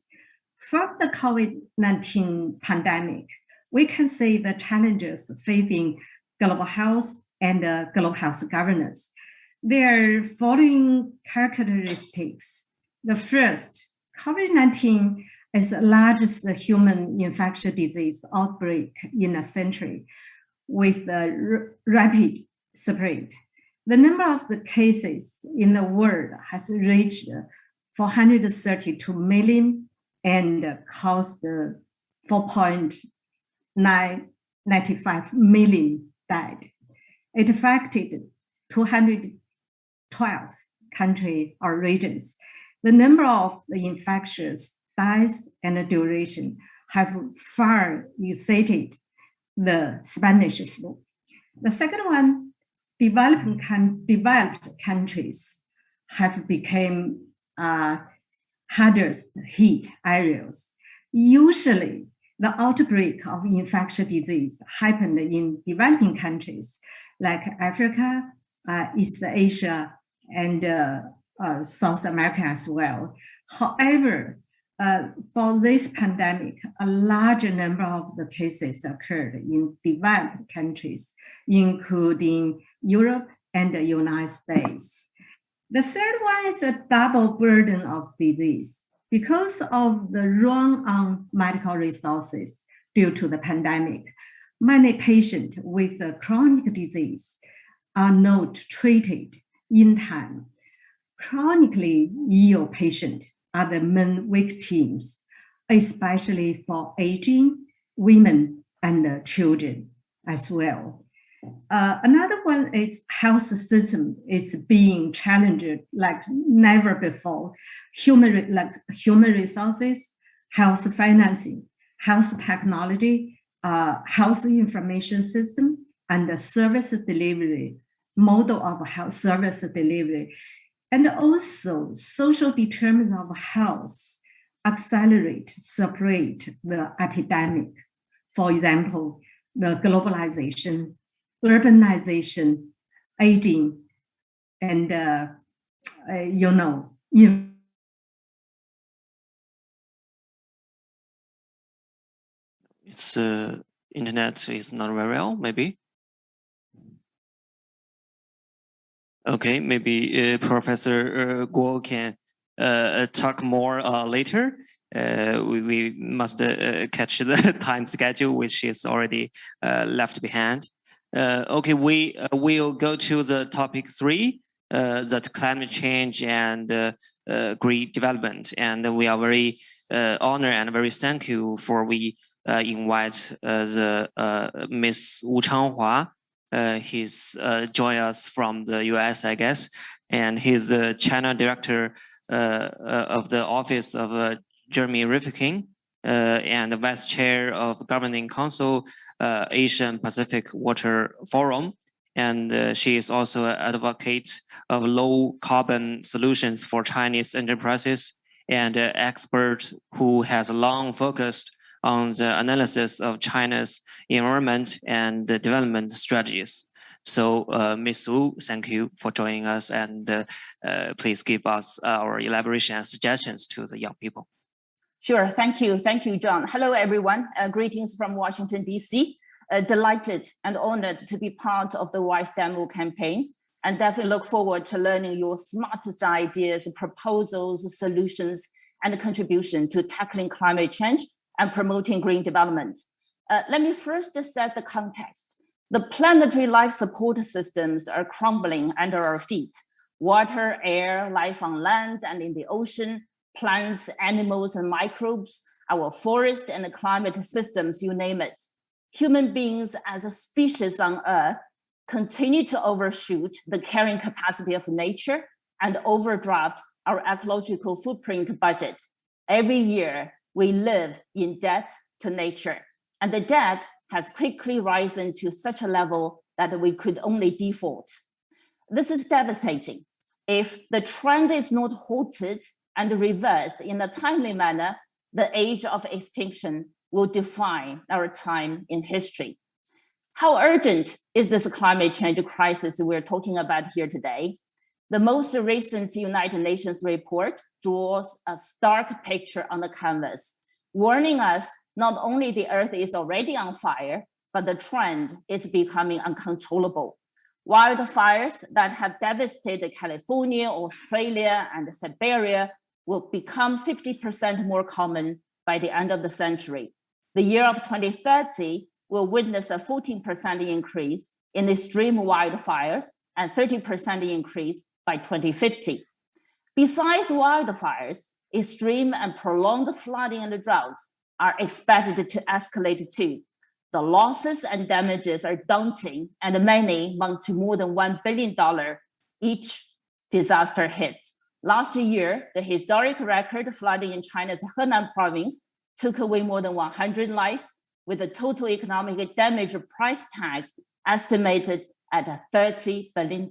From the COVID-19 pandemic, we can see the challenges facing global health and global health governance. There are following characteristics. The first, COVID-19 is the largest human infectious disease outbreak in a century with a rapid spread. The number of the cases in the world has reached 432 million and caused 4.995 million died. It affected 212 countries or regions. The number of the infectious deaths and the duration have far exceeded the Spanish flu. The second one, developed countries have become hardest hit areas. Usually, the outbreak of infectious disease happened in developing countries like Africa, East Asia, and South America as well. However, for this pandemic, a larger number of the cases occurred in developed countries, including Europe and the United States. The third one is a double burden of disease. Because of the run on medical resources due to the pandemic, many patients with a chronic disease are not treated in time. Chronically ill patients are the main victims, especially for aging, women, and children as well. Another one is health system is being challenged like never before. Human resources, health financing, health technology, health information system, and the service delivery, model of health service delivery, and also social determinants of health separate the epidemic. For example, the globalization, urbanization, aging, and Its internet is not very well, maybe. Okay, maybe Professor Guo can talk more later. We must catch the time schedule, which is already left behind. Okay, we will go to the topic 3, that climate change and green development. And we are very honored and very thank you for we invite the Miss Wu Changhua. He's joined us from the US, I guess, and he's the China director of the Office of Jeremy Rifkin and the vice chair of Governing Council Asian Pacific Water Forum. And she is also an advocate of low carbon solutions for Chinese enterprises and an expert who has long focused on the analysis of China's environment and development strategies. So Ms. Wu, thank you for joining us, and please give us our elaboration and suggestions to the young people. Sure, thank you, John. Hello, everyone. Greetings from Washington, DC. Delighted and honored to be part of the WiseDemo campaign, and definitely look forward to learning your smartest ideas, proposals, solutions, and contribution to tackling climate change and promoting green development. Let me first set the context. The planetary life support systems are crumbling under our feet. Water, air, life on land and in the ocean, plants, animals, and microbes, our forest and the climate systems, you name it. Human beings as a species on Earth continue to overshoot the carrying capacity of nature and overdraft our ecological footprint budget. Every year, we live in debt to nature, and the debt has quickly risen to such a level that we could only default. This is devastating. If the trend is not halted and reversed in a timely manner, the age of extinction will define our time in history. How urgent is this climate change crisis we're talking about here today? The most recent United Nations report draws a stark picture on the canvas, warning us not only the Earth is already on fire, but the trend is becoming uncontrollable. Wildfires that have devastated California, Australia, and Siberia will become 50% more common by the end of the century. The year of 2030 will witness a 14% increase in extreme wildfires and 30% increase by 2050. Besides wildfires, extreme and prolonged flooding and droughts are expected to escalate too. The losses and damages are daunting, and many amount to more than $1 billion each disaster hit. Last year, the historic record flooding in China's Henan province took away more than 100 lives, with a total economic damage price tag estimated at $30 billion.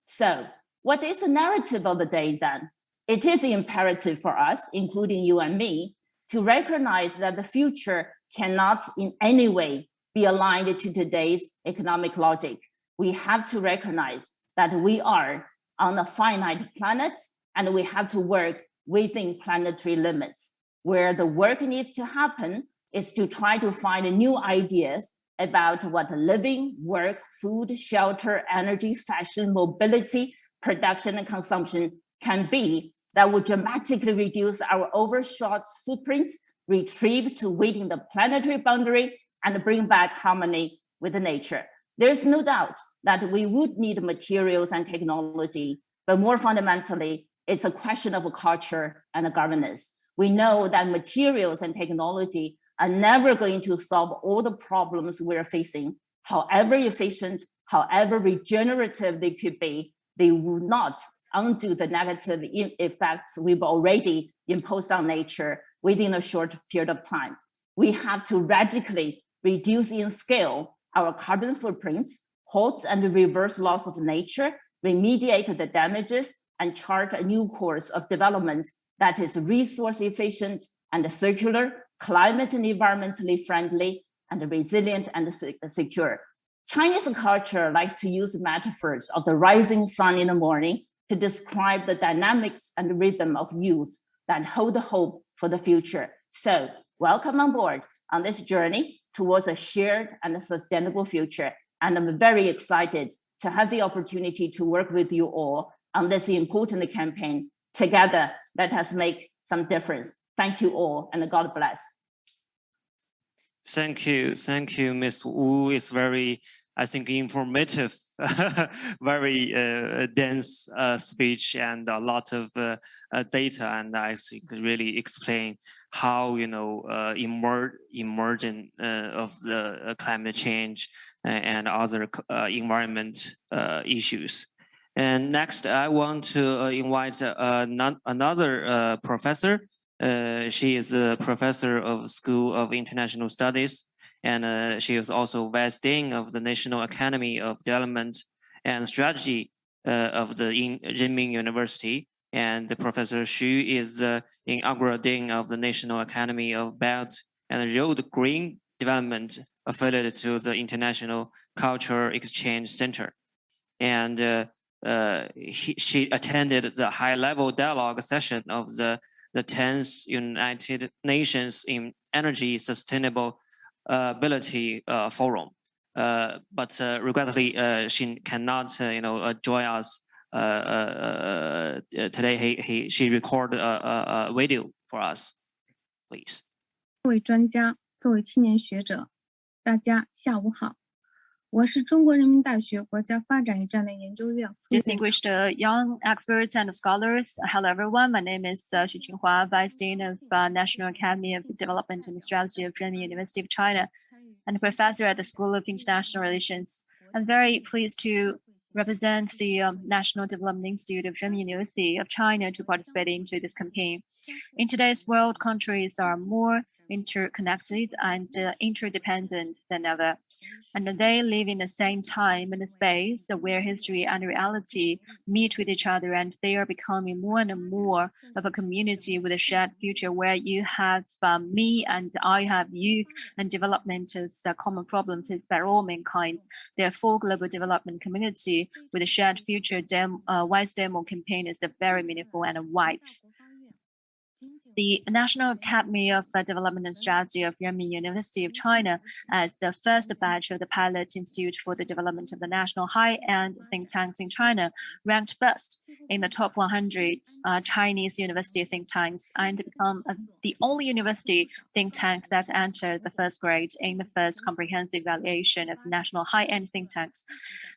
So, what is the narrative of the day then? It is imperative for us, including you and me, to recognize that the future cannot in any way be aligned to today's economic logic. We have to recognize that we are on a finite planet and we have to work within planetary limits. Where the work needs to happen is to try to find new ideas about what living, work, food, shelter, energy, fashion, mobility, production, and consumption can be that would dramatically reduce our overshot footprints, retrieve to within the planetary boundary, and bring back harmony with nature. There's no doubt that we would need materials and technology, but more fundamentally, it's a question of culture and governance. We know that materials and technology are never going to solve all the problems we're facing. However efficient, however regenerative they could be, they will not undo the negative effects we've already imposed on nature within a short period of time. We have to radically reduce in scale our carbon footprints, halt and reverse loss of nature, remediate the damages, and chart a new course of development that is resource efficient and circular, climate and environmentally friendly, and resilient and secure. Chinese culture likes to use metaphors of the rising sun in the morning to describe the dynamics and rhythm of youth that hold hope for the future. So welcome on board on this journey towards a shared and sustainable future. And I'm very excited to have the opportunity to work with you all on this important campaign. Together, let us make some difference. Thank you all, and God bless. Thank you, Ms. Wu. It's very, I think, informative, very dense speech and a lot of data, and I think really explain how emergent of the climate change and other environment issues. And next, I want to invite another professor. She is a professor of School of International Studies, and she is also Vice Dean of the National Academy of Development and Strategy of the Renmin University. And Professor Xu is the inaugural Dean of the National Academy of Belt and Road Green Development, affiliated to the International Cultural Exchange Center. And she attended the high-level dialogue session of the 10th United Nations in Energy Sustainability Forum. But regrettably, she cannot join us today she recorded a video for us, please. 各位专家、各位青年学者，大家下午好。我是中国人民大学国家发展与战略研究院副院长。 Distinguished young experts and scholars, hello everyone. My name is Xu Qinghua, Vice Dean of National Academy of Development and Strategy of Renmin University of China, and professor at the School of International Relations. I'm very pleased to represent the National Development Institute of Renmin University of China to participate into this campaign. In today's world, countries are more interconnected and interdependent than ever. And they live in the same time and space where history and reality meet with each other, and they are becoming more and more of a community with a shared future where you have me and I have you, and development is a common problem faced by all mankind. Therefore, global development community with a shared future WiseDemo campaign is very meaningful and wide. The National Academy of Development and Strategy of Renmin University of China, as the first batch of the Pilot Institute for the Development of the National High-End Think Tanks in China, ranked first in the top 100 Chinese university think tanks, and become the only university think tank that entered the first grade in the first comprehensive evaluation of national high-end think tanks.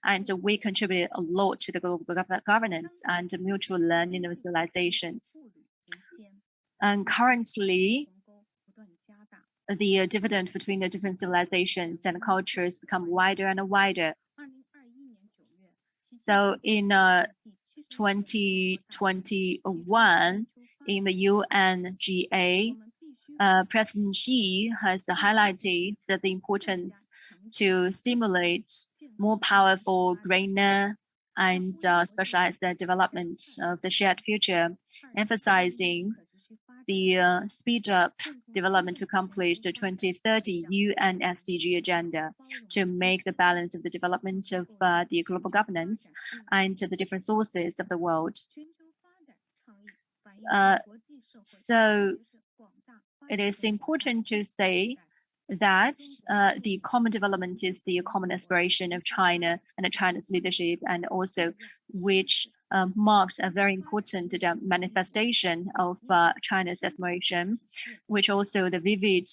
And we contributed a lot to the global governance and mutual learning of civilizations. And currently, the dividend between the different civilizations and cultures become wider and wider. So in 2021, in the UNGA, President Xi has highlighted the importance to stimulate more powerful, greener, and specialized development of the shared future, emphasizing the speed up development to accomplish the 2030 UN SDG agenda to make the balance of the development of the global governance and the different sources of the world. So it is important to say that the common development is the common aspiration of China and China's leadership, and also which marks a very important manifestation of China's admiration, which also the vivid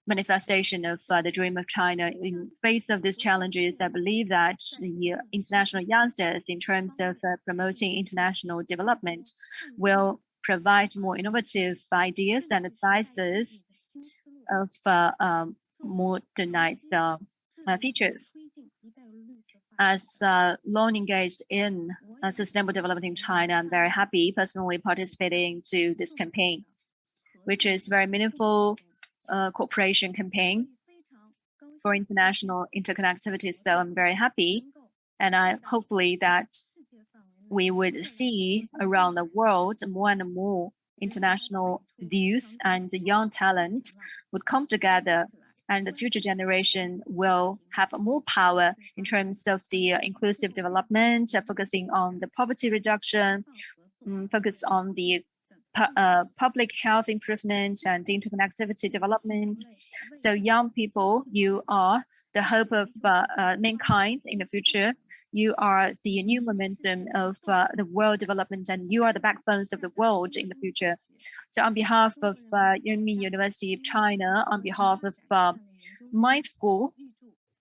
manifestation of the dream of China. In face of these challenges, I believe that the international youngsters, in terms of promoting international development, will provide more innovative ideas and advices of modernized features. As long engaged in sustainable development in China, I'm very happy personally participating to this campaign, which is very meaningful cooperation campaign for international interconnectivity. So I'm very happy, and I hopefully that we would see around the world more and more international views and young talents would come together, and the future generation will have more power in terms of the inclusive development, focusing on the poverty reduction, focus on the public health improvement and interconnectivity development. So young people, you are the hope of mankind in the future. You are the new momentum of the world development, and you are the backbones of the world in the future. So on behalf of Renmin University of China, on behalf of my school,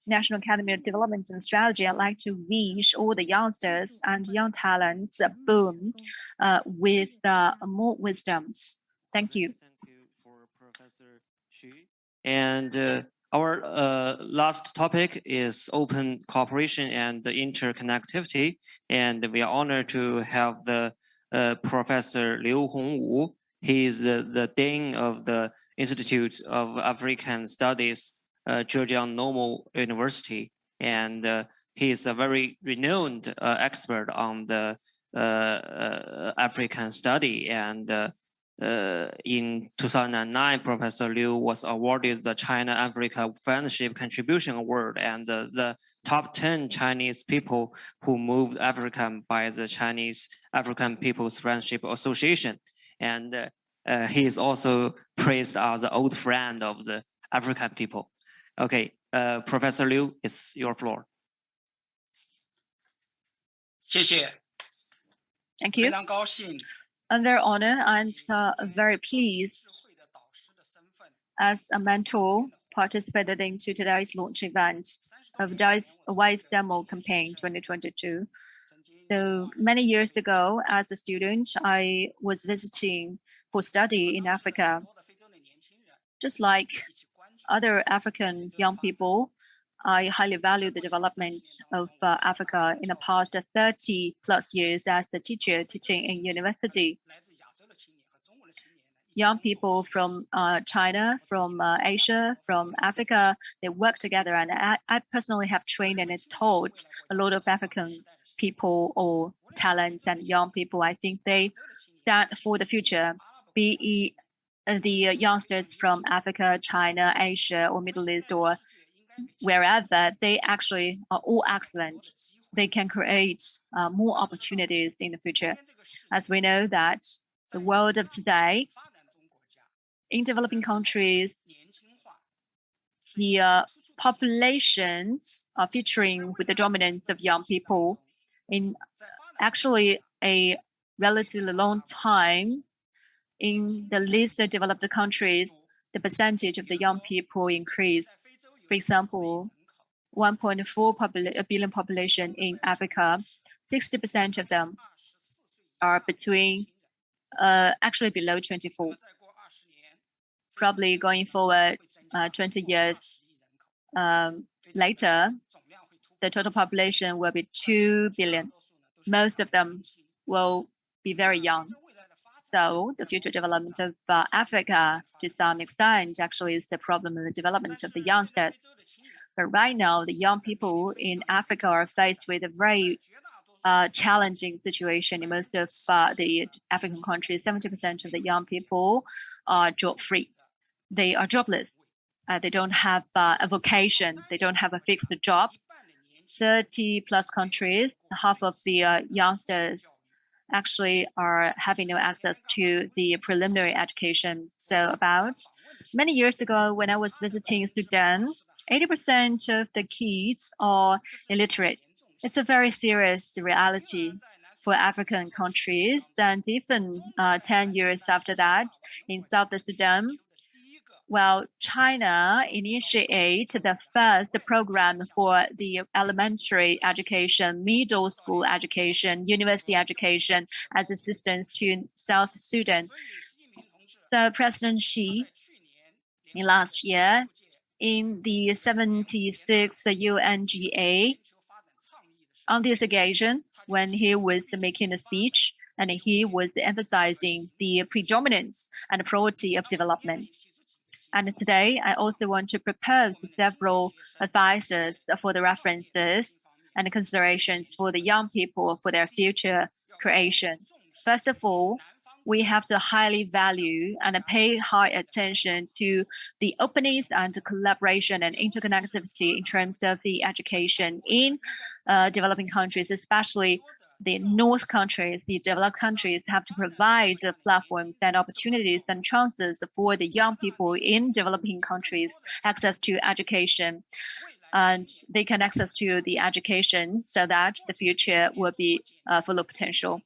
National Academy of Development and Strategy, I'd like to wish all the youngsters and young talents a boom with more wisdoms. Thank you. Thank you for Professor Xu. And our last topic is open cooperation and interconnectivity. And we are honored to have the Professor Liu Hongwu. He is the Dean of the Institute of African Studies, Zhejiang Normal University. And he is a very renowned expert on the African study. And in 2009, Professor Liu was awarded the China-Africa Friendship Contribution Award and the top 10 Chinese people who moved Africa by the Chinese African People's Friendship Association. And he is also praised as an old friend of the African people. Okay, Professor Liu, it's your floor. 谢谢。 Thank 非 you. 常高兴 I'm very honored and very pleased as a mentor participated into today's launch event of WiseDemo Campaign 2022. So many years ago, as a student, I was visiting for study in Africa. Just like other African young people, I highly value the development of Africa in the past 30 plus years as a teacher teaching in university. Young people from China, from Asia, from Africa, they work together. And I personally have trained and taught a lot of African people or talents and young people. I think they stand for the future, be it the youngsters from Africa, China, Asia, or Middle East, or wherever, they actually are all excellent. They can create more opportunities in the future. As we know that the world of today, in developing countries, the populations are featuring with the dominance of young people. In actually a relatively long time, in the least developed countries, the percentage of the young people increased. For example, 1.4 billion population in Africa, 60% of them are between, actually below 24. Probably going forward 20 years later, the total population will be 2 billion. Most of them will be very young. So the future development of Africa, to some extent, actually is the problem of the development of the youngsters. But right now, the young people in Africa are faced with a very challenging situation in most of the African countries. 70% of the young people are job-free. They are jobless. They don't have a vocation. They don't have a fixed job. 30 plus countries, half of the youngsters actually are having no access to the preliminary education. So about many years ago, when I was visiting Sudan, 80% of the kids are illiterate. It's a very serious reality for African countries. And even 10 years after that, in South Sudan, well, China initiated the first program for the elementary education, middle school education, university education as assistance to South Sudan. So President Xi, in last year, in the 76th UNGA, on this occasion, when he was making a speech, and he was emphasizing the predominance and priority of development. And today, I also want to propose several advices for the references and considerations for the young people for their future creation. First of all, we have to highly value and pay high attention to the openness and collaboration and interconnectivity in terms of the education in developing countries, especially the North countries. The developed countries have to provide the platforms and opportunities and chances for the young people in developing countries access to education. And they can access to the education so that the future will be full of potential.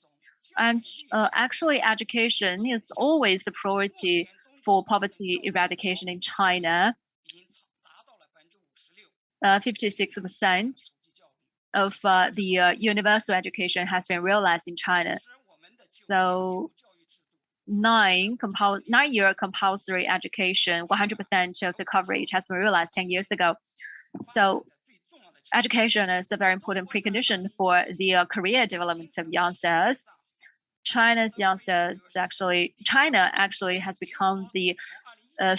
And actually, education is always the priority for poverty eradication in China. 56% of the universal education has been realized in China. So 9-year compulsory education, 100% of the coverage has been realized 10 years ago. So education is a very important precondition for the career development of youngsters. China actually has become the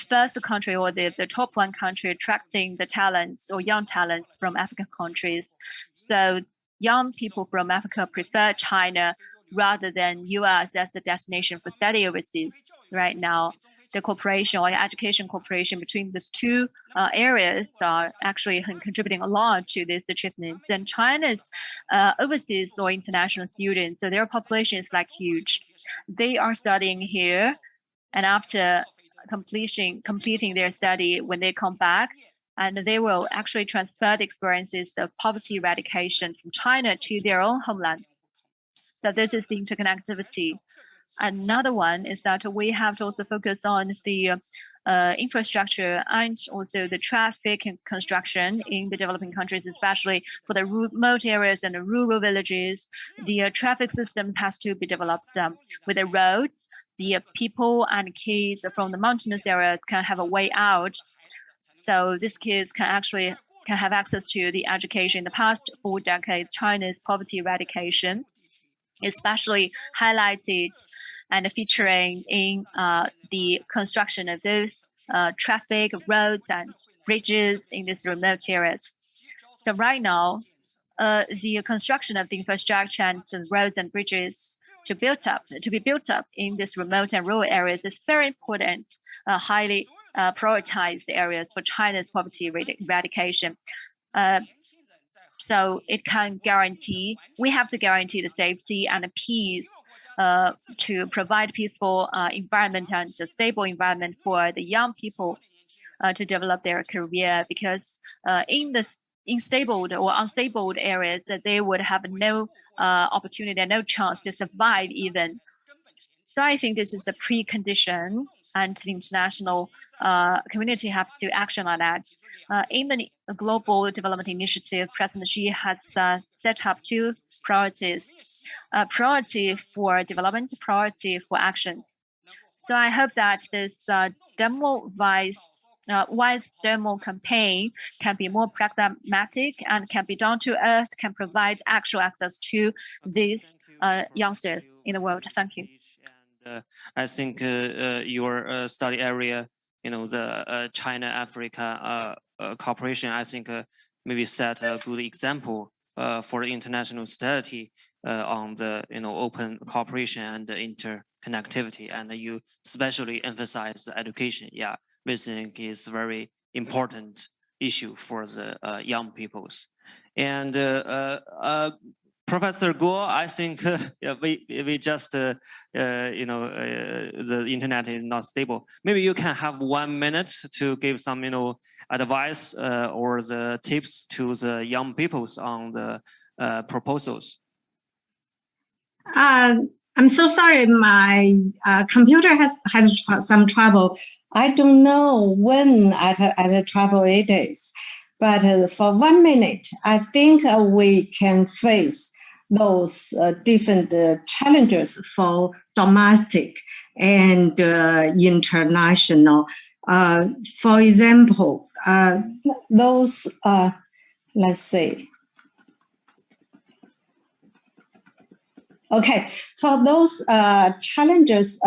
first country or the top one country attracting the talents or young talents from African countries. So young people from Africa prefer China rather than US as the destination for study overseas. Right now, the cooperation or education cooperation between these two areas are actually contributing a lot to these achievements. And China's overseas or international students, so their population is like huge. They are studying here, and after completing their study, when they come back, and they will actually transfer the experiences of poverty eradication from China to their own homeland. So this is the interconnectivity. Another one is that we have to also focus on the infrastructure and also the traffic construction in the developing countries, especially for the remote areas and the rural villages. The traffic system has to be developed with the roads. The people and kids from the mountainous areas can have a way out. So these kids can actually have access to the education. In the past 4 decades, China's poverty eradication, especially highlighted and featuring in the construction of those traffic roads and bridges in these remote areas. So right now, the construction of the infrastructure and the roads and bridges to be built up in these remote and rural areas is very important, highly prioritized areas for China's poverty eradication. So it can guarantee, we have to guarantee the safety and the peace to provide peaceful environment and a stable environment for the young people to develop their career, because in the unstable or unstable areas, they would have no opportunity and no chance to survive even. So I think this is a precondition, and the international community have to action on that. In the Global Development Initiative, President Xi has set up 2 priorities: priority for development, priority for action. So I hope that this WiseDemo campaign can be more pragmatic and can be down to earth, can provide actual access to these youngsters in the world. Thank you. And I think your study area, the China-Africa cooperation, I think maybe set a good example for the international society on the open cooperation and the interconnectivity, and you especially emphasize education. Yeah, we think is very important issue for the young peoples. And Professor Guo, I think we just the internet is not stable. Maybe you can have 1 minute to give some advice or the tips to the young peoples on the proposals. I'm so sorry, my computer has had some trouble. I don't know when at a trouble it is, but for 1 minute, I think we can face those different challenges for domestic and international. For example, those, let's see. Okay, for those challenges,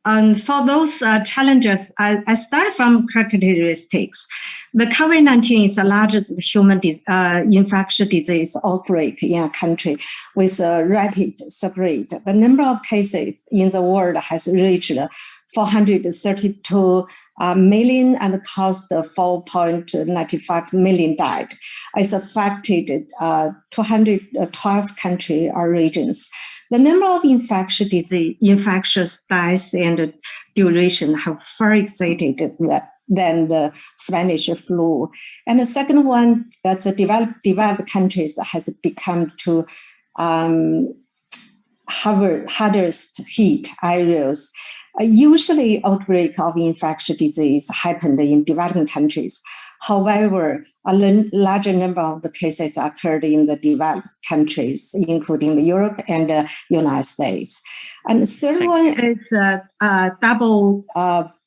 and for those challenges, I start from characteristics. The COVID-19 is the largest human infectious disease outbreak in a country with a rapid spread. The number of cases in the world has reached 432 million and caused 4.95 million died. It's affected 212 countries or regions. The number of infectious deaths and duration have far exceeded than the Spanish flu. And the second one, that's the developed countries has become to hardest hit areas. Usually outbreak of infectious disease happened in developing countries. However, a larger number of the cases occurred in the developed countries, including Europe and the United States. And the third one is double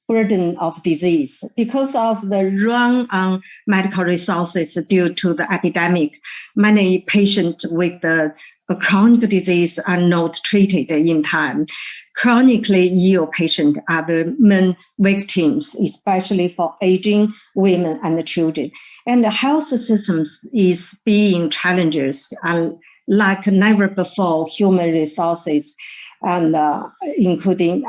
burden of disease because of the run on medical resources due to the epidemic. Many patients with the chronic disease are not treated in time. Chronically ill patients are the main victims, especially for aging women and children. And the health systems is being challenges like never before. Human resources and including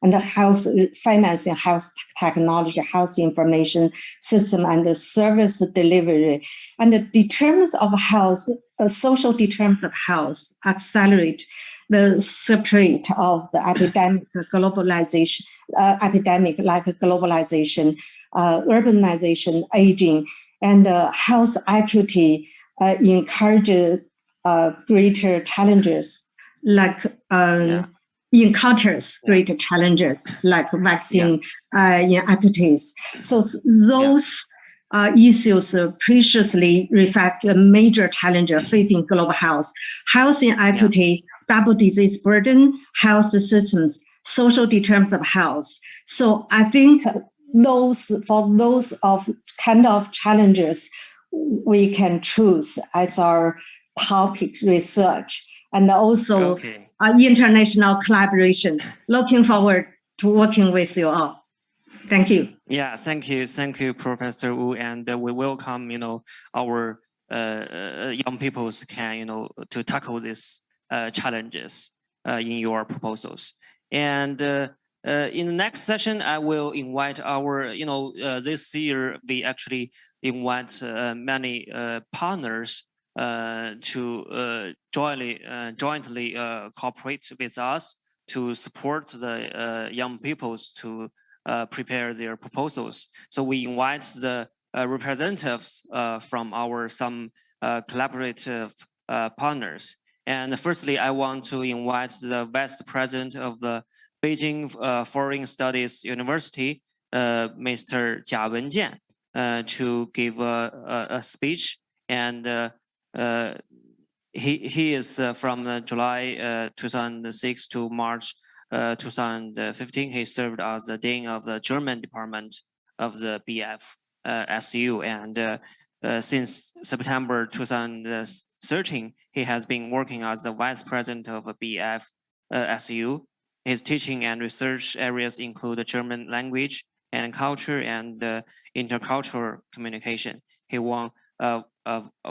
and the health financing, health technology, health information system, and the service delivery, and the determinants of health, social determinants of health accelerate the spread of the epidemic, globalization, epidemic like globalization, urbanization, aging, and health equity encourage greater challenges, like encounters greater challenges, like vaccine inequities. So those issues preciously reflect a major challenge facing global health. Health inequity, double disease burden, health systems, social determinants of health. So I think for those kind of challenges, we can choose as our topic research, and also international collaboration. Looking forward to working with you all. Thank you. Yeah, thank you, Professor Wu, and we welcome, our young peoples can, to tackle these challenges in your proposals. And in the next session, I will invite our, this year we actually invite many partners to jointly cooperate with us to support the young peoples to prepare their proposals. So we invite the representatives from some collaborative partners. And firstly, I want to invite the Vice President of the Beijing Foreign Studies University, Mr. Jia Wenjian, to give a speech. And he is from July 2006 to March 2015. He served as the Dean of the German Department of the BF SU, and since September 2013, he has been working as the Vice President of BF SU. His teaching and research areas include the German language and culture and intercultural communication. He won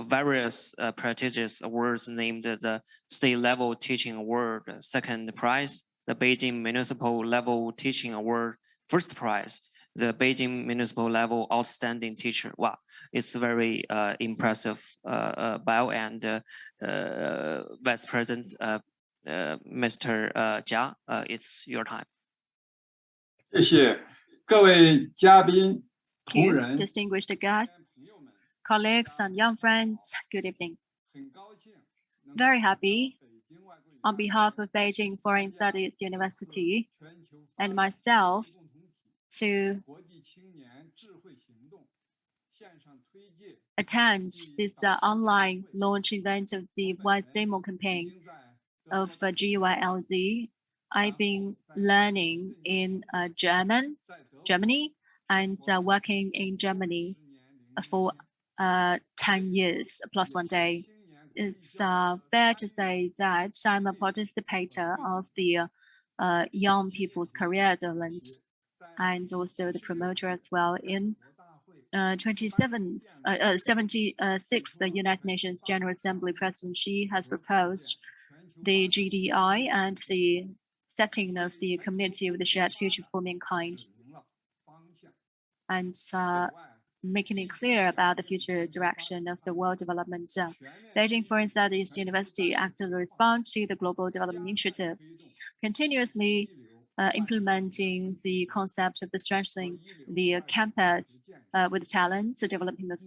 various prestigious awards, named the State Level Teaching Award, second prize, the Beijing Municipal Level Teaching Award, first prize, the Beijing Municipal Level Outstanding Teacher. Wow, it's very impressive bio. And Vice President Mr. Jia, it's your time. 谢谢各位嘉宾、同仁、 distinguished guests, colleagues, and young friends. Good evening. Very happy on behalf of Beijing Foreign Studies University and myself to attend this online launch event of the WiseDemo Campaign of GYLD. I've been learning in Germany, and working in Germany for 10 years plus 1 day. It's fair to say that I'm a participator of the young people's career development, and also the promoter as well. In 76, the United Nations General Assembly President Xi has proposed the GDI and the setting of the Community of the Shared Future for Mankind, and making it clear about the future direction of the world development. Beijing Foreign Studies University actively responds to the Global Development Initiative, continuously implementing the concept of the strengthening the campus with talents, developing the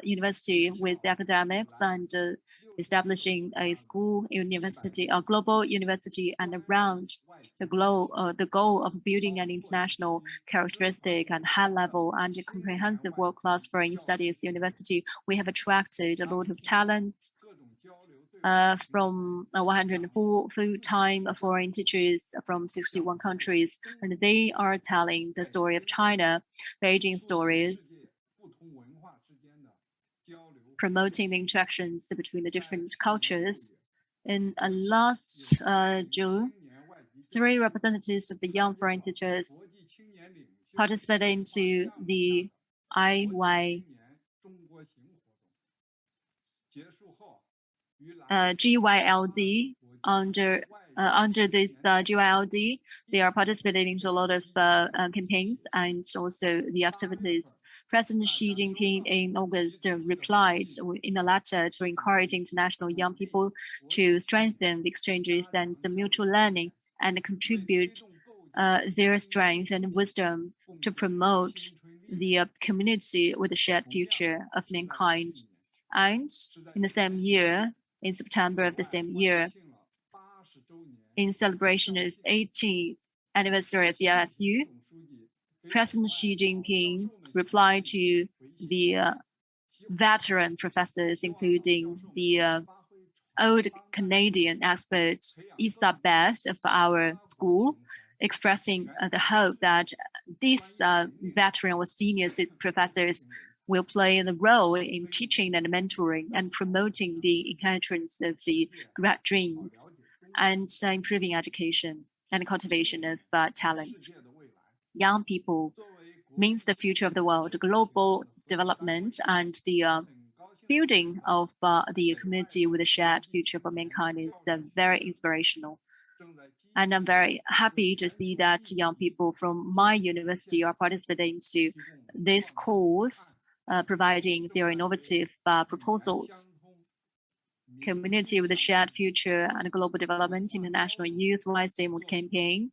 university with the academics, and establishing a global university, and around the goal of building an international characteristic and high-level and comprehensive world-class foreign studies university. We have attracted a lot of talents from 104 full-time foreign teachers from 61 countries, and they are telling the story of China, Beijing stories, promoting the interactions between the different cultures. In last June, 3 representatives of the young foreign teachers participated into the GYLD. Under this GYLD, they are participating in a lot of campaigns and also the activities. President Xi Jinping in August replied in a letter to encourage international young people to strengthen the exchanges and the mutual learning, and contribute their strength and wisdom to promote the community with a shared future of mankind. And in the same year, in September of the same year. In celebration of 80th anniversary of the LSU, President Xi Jinping replied to the veteran professors, including the old Canadian expert Issa Best of our school, expressing the hope that these veteran or senior professors will play a role in teaching and mentoring and promoting the encouragement of the great dreams and improving education and cultivation of talent. Young people means the future of the world, global development, and the building of the community with a shared future for mankind is very inspirational. And I'm very happy to see that young people from my university are participating to this course, providing their innovative proposals. Community with a shared future and global development international youth WiseDemo campaign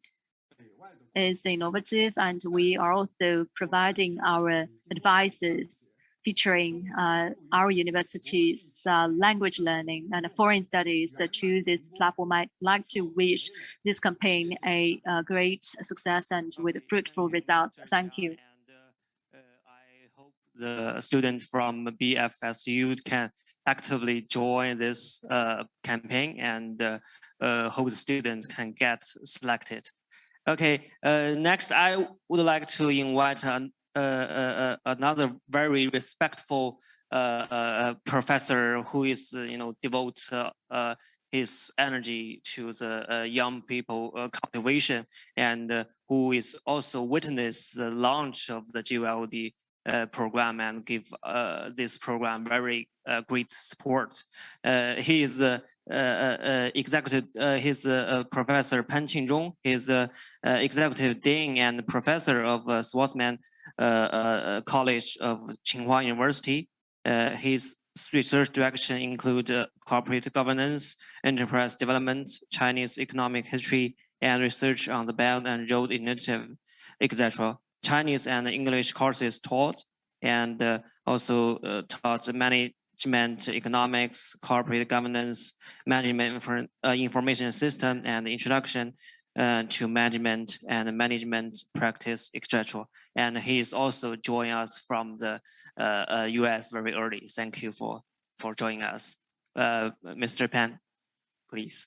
is innovative, and we are also providing our advices featuring our university's language learning and foreign studies to this platform. I'd like to wish this campaign a great success and with fruitful results. Thank you. I hope the students from BFSU can actively join this campaign, and hope the students can get selected. Okay, next I would like to invite another very respectful professor who is, devote his energy to the young people cultivation, and who is also witness the launch of the GYLD program and give this program very great support. He is executive. He's Professor Pan Qingzhong. He's executive dean and professor of Swartzman College of Tsinghua University. His research direction include corporate governance, enterprise development, Chinese economic history, and research on the Belt and Road Initiative, etc. Chinese and English courses taught, and also taught management, economics, corporate governance, management information system, and introduction to management and management practice, etc. And he is also joining us from the US very early. Thank you for joining us. Mr. Pan, please.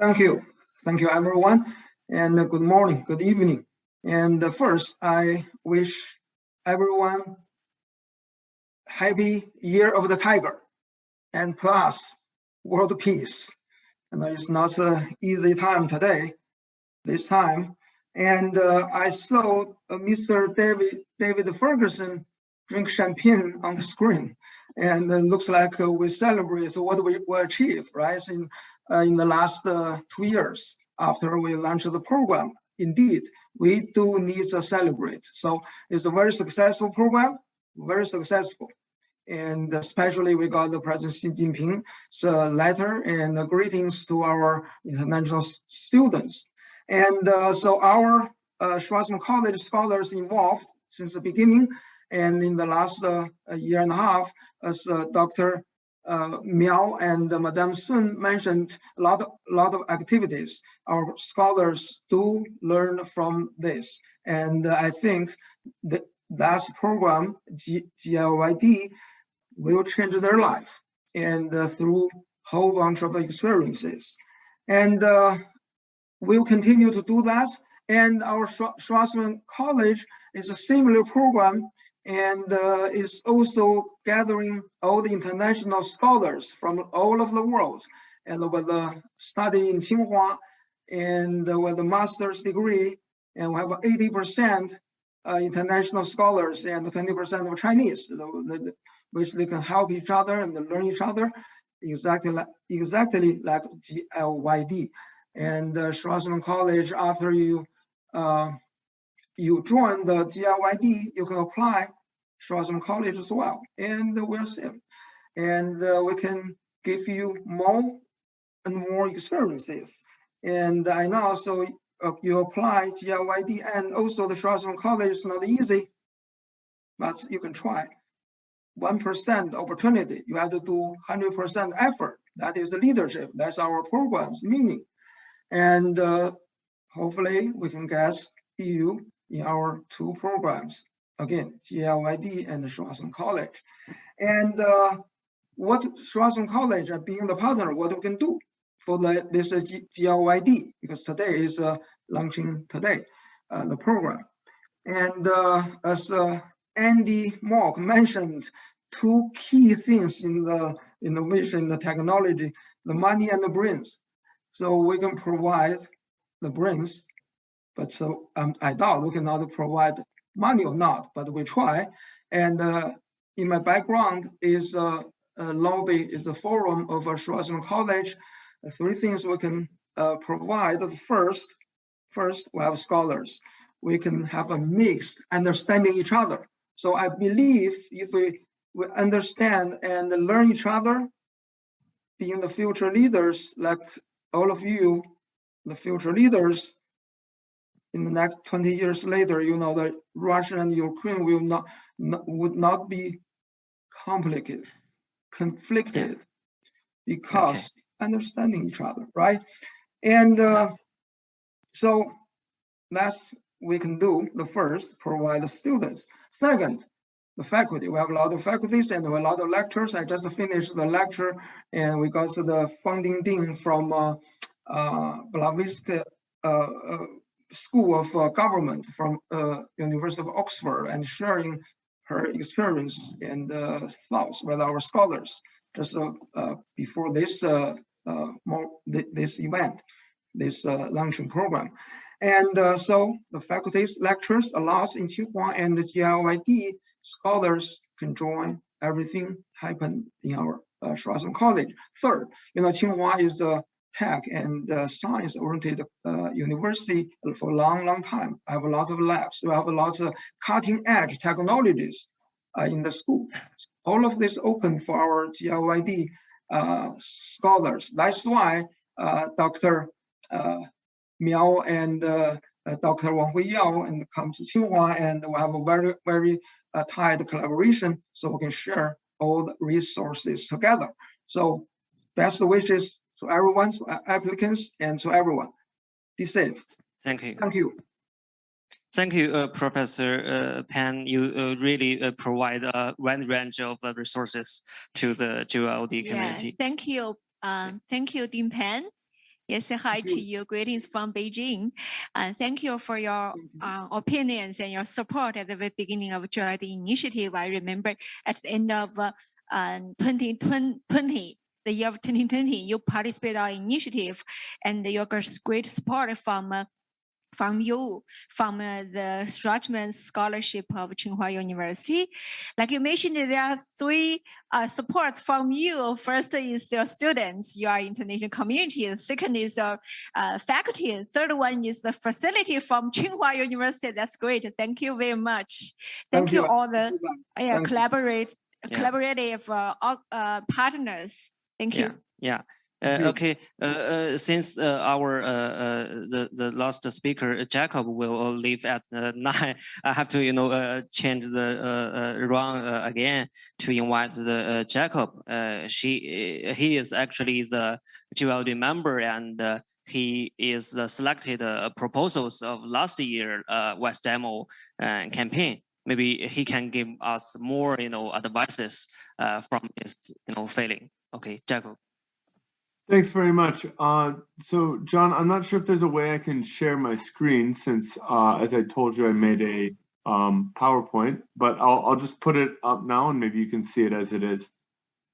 Thank you. Thank you, everyone. And good morning, good evening. And first, I wish everyone happy Year of the Tiger and plus world peace. And it's not an easy time today, this time. And I saw Mr. David Ferguson drink champagne on the screen. And it looks like we celebrate what we achieved, right? In the last 2 years after we launched the program. Indeed, we do need to celebrate. So it's a very successful program, very successful. And especially we got the President Xi Jinping's letter and greetings to our international students. And so our Schwarzman College scholars involved since the beginning, and in the last year and a half, as Dr. Miao and Madame Sun mentioned, a lot of activities. Our scholars do learn from this. And I think that program, GYLD, will change their life, and through a whole bunch of experiences. And we'll continue to do that. And our Schwarzman College is a similar program, and is also gathering all the international scholars from all over the world, and with the study in Tsinghua, and with a master's degree, and we have 80% international scholars and 20% of Chinese, which they can help each other and learn each other, exactly like GYLD. And Schwarzman College, after you join the GYLD, you can apply Schwarzman College as well, and we'll see. And we can give you more and more experiences. And I know, so you apply GYLD, and also the Schwarzman College is not easy, but you can try. 1% opportunity, you have to do 100% effort That is the leadership. That's our program's meaning. And hopefully we can get EU in our two programs. Again, GYLD and Schwarzman College. And what Schwarzman College, being the partner, what we can do for this GYLD, because today is launching today, the program. And as Andy Mock mentioned, two key things in the innovation, the technology, the money and the brains. So we can provide the brains, but so I doubt we cannot provide money or not, but we try. And in my background is a lobby, is a forum of Schwarzman College. Three things we can provide. First, we have scholars. We can have a mix, understanding each other. So I believe if we understand and learn each other, being the future leaders, like all of you, the future leaders, in the next 20 years later, you know, that Russia and Ukraine will would not be conflicted because understanding each other, right? And so that's we can do. The first, provide the students. Second, the faculty. We have a lot of faculties and we have a lot of lectures. I just finished the lecture and we got the founding dean from Blavisk School of Government from University of Oxford and sharing her experience and thoughts with our scholars just before this this event, this launching program. And so the faculty's lectures allows in Tsinghua and the GYLD scholars can join everything happen in our Schwarzman College. Third, you know, Tsinghua is a tech and science-oriented university for a long time. I have a lot of labs. We have a lot of cutting-edge technologies in the school. All of this open for our GYLD scholars. That's why Dr. Miao and Dr. Wang Huiyao and come to Tsinghua, and we have a very tight collaboration so we can share all the resources together. So best wishes to everyone, to applicants, and to everyone. Be safe. Thank you. Thank you. Thank you, Professor Pan. You really provide a wide range of resources to the GYLD community. Thank you. Thank you, Dean Pan. Yes, hi to you. Greetings from Beijing. Thank you for your opinions and your support at the very beginning of GYLD initiative. I remember at the end of 2020, the year of 2020, you participated in our initiative and you got great support from you, from the Schwarzman Scholarship of Tsinghua University. Like you mentioned, there are three supports from you. First is your students, your international community. The second is your faculty. The third one is the facility from Tsinghua University. That's great. Thank you very much. Thank you all the collaborative partners. Thank you. Yeah. Okay. Since the last speaker Jacob will leave at 9, I have to change the run again to invite the Jacob. He is actually the GYLD member and he is the selected proposals of last year WiseDemo campaign. Maybe he can give us more advices from his feeling. Okay, Jacob. Thanks very much. So John, I'm not sure if there's a way I can share my screen since, as I told you, I made a PowerPoint, but I'll just put it up now and maybe you can see it as it is.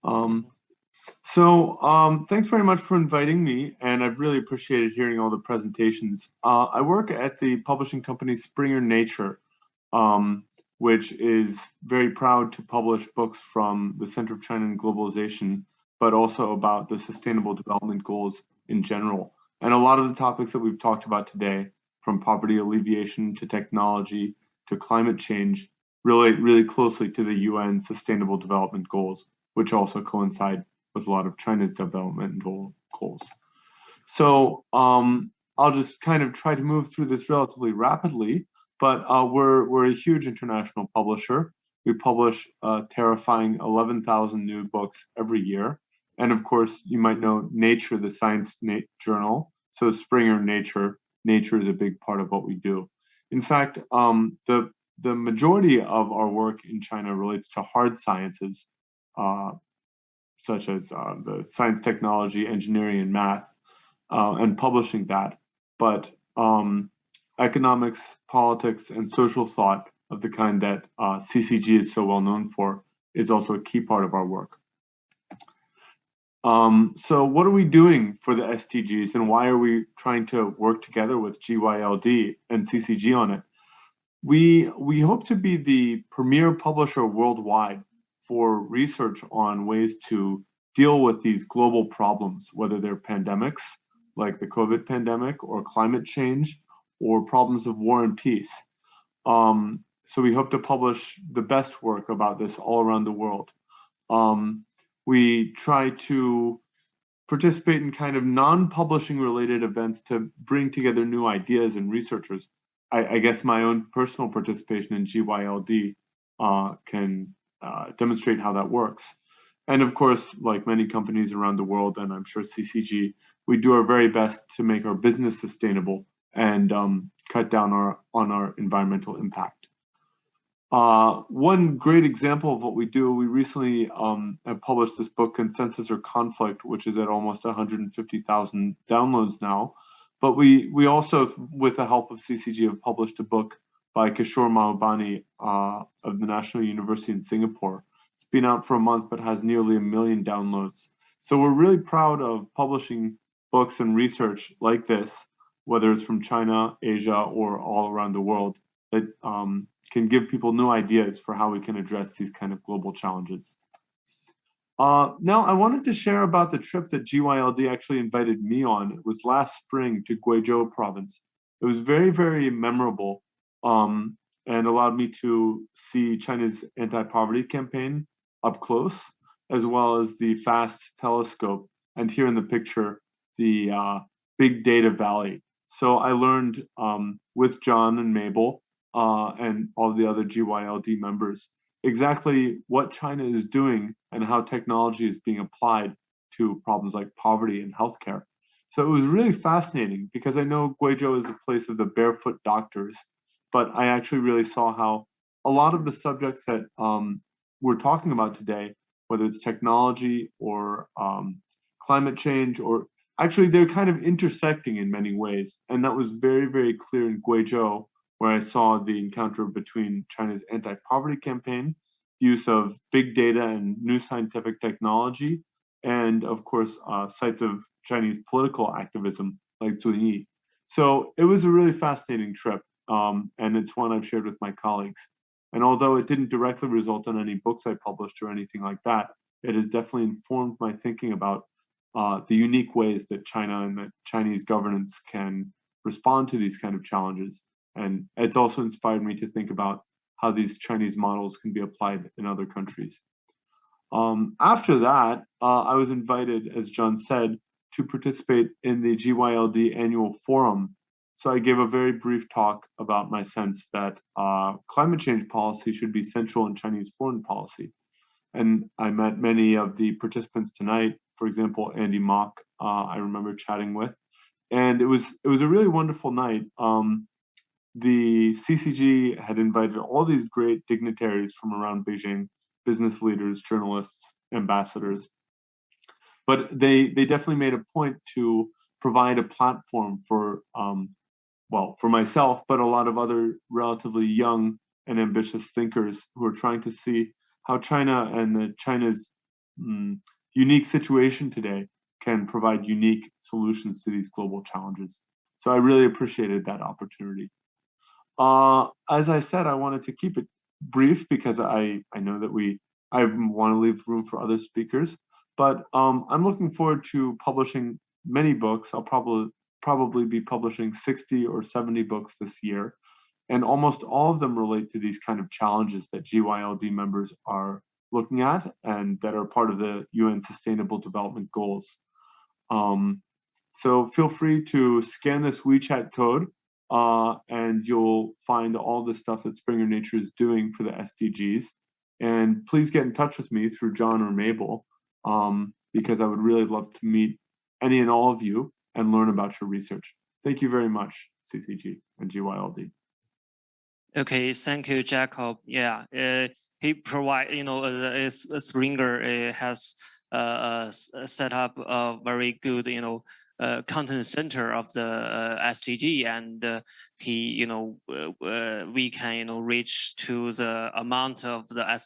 Thanks very much for inviting me, and I've really appreciated hearing all the presentations. I work at the publishing company Springer Nature, which is very proud to publish books from the Center of China and Globalization, but also about the Sustainable Development Goals in general. And a lot of the topics that we've talked about today, from poverty alleviation to technology to climate change, relate really closely to the UN Sustainable Development Goals, which also coincide with a lot of China's developmental goals. So I'll just kind of try to move through this relatively rapidly, but we're a huge international publisher. We publish a terrifying 11,000 new books every year. And of course, you might know Nature, the science journal. So Springer Nature is a big part of what we do. In fact, the majority of our work in China relates to hard sciences, such as the science, technology, engineering, and math, and publishing that. But economics, politics, and social thought of the kind that CCG is so well known for is also a key part of our work. So what are we doing for the SDGs, and why are we trying to work together with GYLD and CCG on it? We hope to be the premier publisher worldwide for research on ways to deal with these global problems, whether they're pandemics like the COVID pandemic, or climate change, or problems of war and peace. So we hope to publish the best work about this all around the world. We try to participate in kind of non-publishing related events to bring together new ideas and researchers. I guess my own personal participation in GYLD can demonstrate how that works. And of course, like many companies around the world, and I'm sure CCG, we do our very best to make our business sustainable and cut down on our environmental impact. One great example of what we do, we recently have published this book, Consensus or Conflict, which is at almost 150,000 downloads now. But we also, with the help of CCG, have published a book by Kishore Mahbubani of the National University in Singapore. It's been out for a month, but has nearly 1 million downloads. So we're really proud of publishing books and research like this, whether it's from China, Asia, or all around the world, that can give people new ideas for how we can address these kind of global challenges. Now, I wanted to share about the trip that GYLD actually invited me on. It was last spring to Guizhou province. It was very, very memorable and allowed me to see China's anti-poverty campaign up close, as well as the FAST telescope, and here in the picture, the Big Data Valley. So I learned with John and Mabel and all the other GYLD members exactly what China is doing and how technology is being applied to problems like poverty and healthcare. So it was really fascinating because I know Guizhou is a place of the barefoot doctors, but I actually really saw how a lot of the subjects that we're talking about today, whether it's technology or climate change, or actually they're kind of intersecting in many ways. And that was very, very clear in Guizhou, where I saw the encounter between China's anti-poverty campaign, use of big data and new scientific technology, and of course, sites of Chinese political activism like Zunyi. So it was a really fascinating trip, and it's one I've shared with my colleagues. And although it didn't directly result in any books I published or anything like that, it has definitely informed my thinking about the unique ways that China and the Chinese governance can respond to these kind of challenges. And it's also inspired me to think about how these Chinese models can be applied in other countries. After that, I was invited, as John said, to participate in the GYLD annual forum. So I gave a very brief talk about my sense that climate change policy should be central in Chinese foreign policy. And I met many of the participants tonight, for example, Andy Mock, I remember chatting with. And it was a really wonderful night. The CCG had invited all these great dignitaries from around Beijing, business leaders, journalists, ambassadors. But they definitely made a point to provide a platform for, well, for myself, but a lot of other relatively young and ambitious thinkers who are trying to see how China and China's unique situation today can provide unique solutions to these global challenges. So I really appreciated that opportunity. As I said, I wanted to keep it brief because I know that I want to leave room for other speakers, but I'm looking forward to publishing many books. I'll probably be publishing 60 or 70 books this year, and almost all of them relate to these kind of challenges that GYLD members are looking at and that are part of the UN Sustainable Development Goals. So feel free to scan this WeChat code and you'll find all the stuff that Springer Nature is doing for the SDGs. And please get in touch with me through John or Mabel. because I would really love to meet any and all of you and learn about your research. Thank you very much, CCG and GYLD. Okay, thank you, Jacob. Yeah, he provide, Springer has set up a very good, content center of the SDG, and he, we can, reach to the amount of the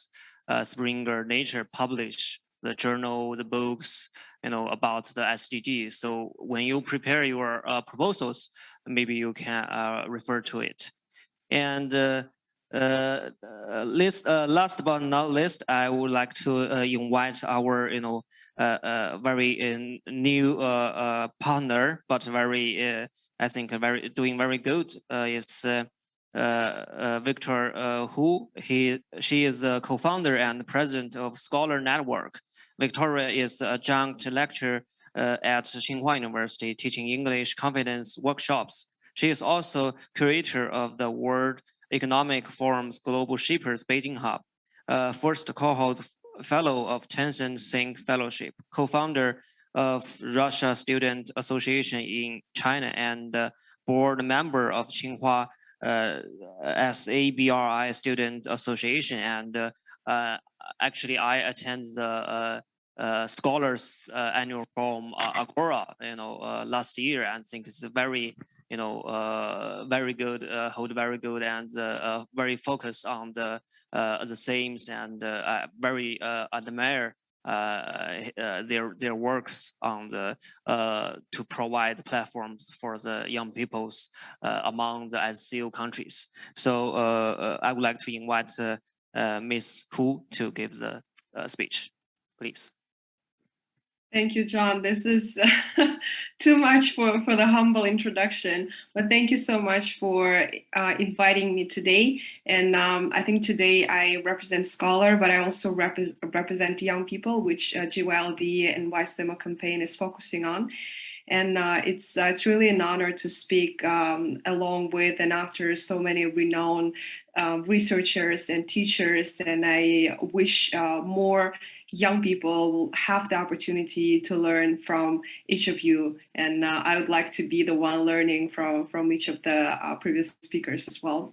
Springer Nature publish the journal, the books, about the SDG. So when you prepare your proposals, maybe you can refer to it. And last but not least, I would like to invite our, very new partner, but very, I think, doing very good. Is Victor Hu. She is the co-founder and president of Scholar Network. Victoria is a adjunct lecturer at Tsinghua University, teaching English confidence workshops. She is also curator of the World Economic Forum's Global Shippers Beijing Hub, first cohort fellow of Tencent Think Fellowship, co-founder of Russia Student Association in China, and board member of Tsinghua SABRI Student Association. And actually, I attend the Scholars Annual Forum Agora, last year, and think it's very, very good, hold very good, and very focused on the themes, and very admire their works on the to provide platforms for the young peoples among the SCO countries. So I would like to invite Ms. Hu to give the speech, please. Thank you, John. This is too much for the humble introduction, but thank you so much for inviting me today. And I think today I represent Scholar, but I also represent young people, which GYLD and WiseDemo Campaign is focusing on. And it's really an honor to speak along with and after so many renowned researchers and teachers. And I wish more young people will have the opportunity to learn from each of you. And I would like to be the one learning from each of the previous speakers as well.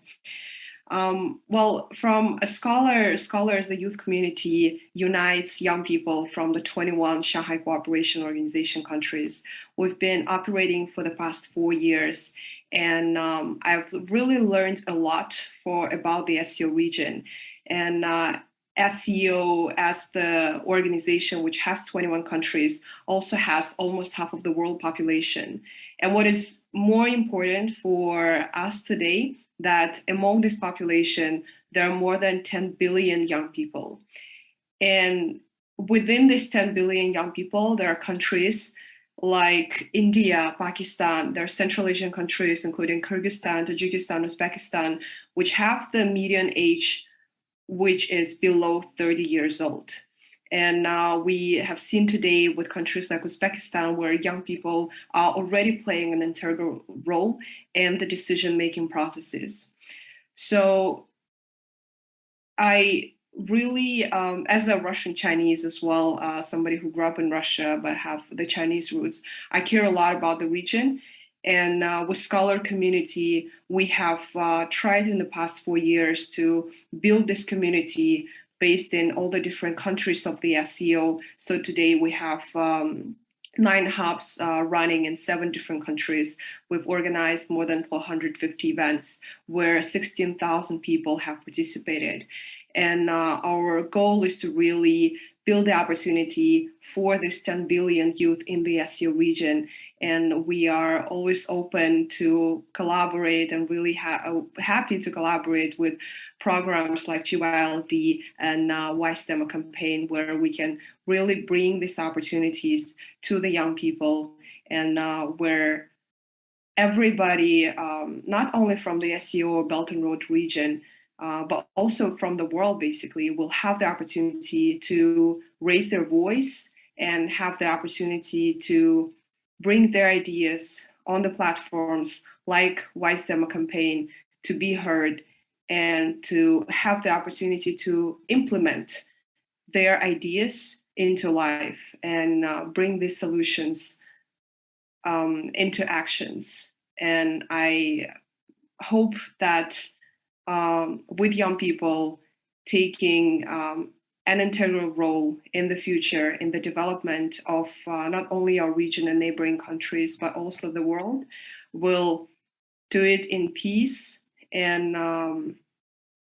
Well, from a Scholar as a youth community unites young people from the 21 Shanghai Cooperation Organization countries. We've been operating for the past 4 years, and I've really learned a lot about the SCO region. And SCO, as the organization which has 21 countries, also has almost half of the world population. And what is more important for us today, that among this population, there are more than 10 billion young people. And within this 10 billion young people, there are countries like India, Pakistan, there are Central Asian countries, including Kyrgyzstan, Tajikistan, Uzbekistan, which have the median age which is below 30 years old. And we have seen today with countries like Uzbekistan, where young people are already playing an integral role in the decision-making processes. So I really, as a Russian Chinese as well, somebody who grew up in Russia but have the Chinese roots, I care a lot about the region. And with Scholar community, we have tried in the past 4 years to build this community based in all the different countries of the SCO. So today we have 9 hubs running in 7 different countries. We've organized more than 450 events where 16,000 people have participated. And our goal is to really build the opportunity for this 10 billion youth in the SCO region. And we are always open to collaborate and really happy to collaborate with programs like GYLD and WiseDemo Campaign, where we can really bring these opportunities to the young people, and where everybody, not only from the SCO or Belt and Road region, but also from the world, basically, will have the opportunity to raise their voice and have the opportunity to bring their ideas on the platforms like WiseDemo Campaign to be heard, and to have the opportunity to implement their ideas into life and bring these solutions into actions. And I hope that with young people taking an integral role in the future in the development of not only our region and neighboring countries, but also the world, will do it in peace and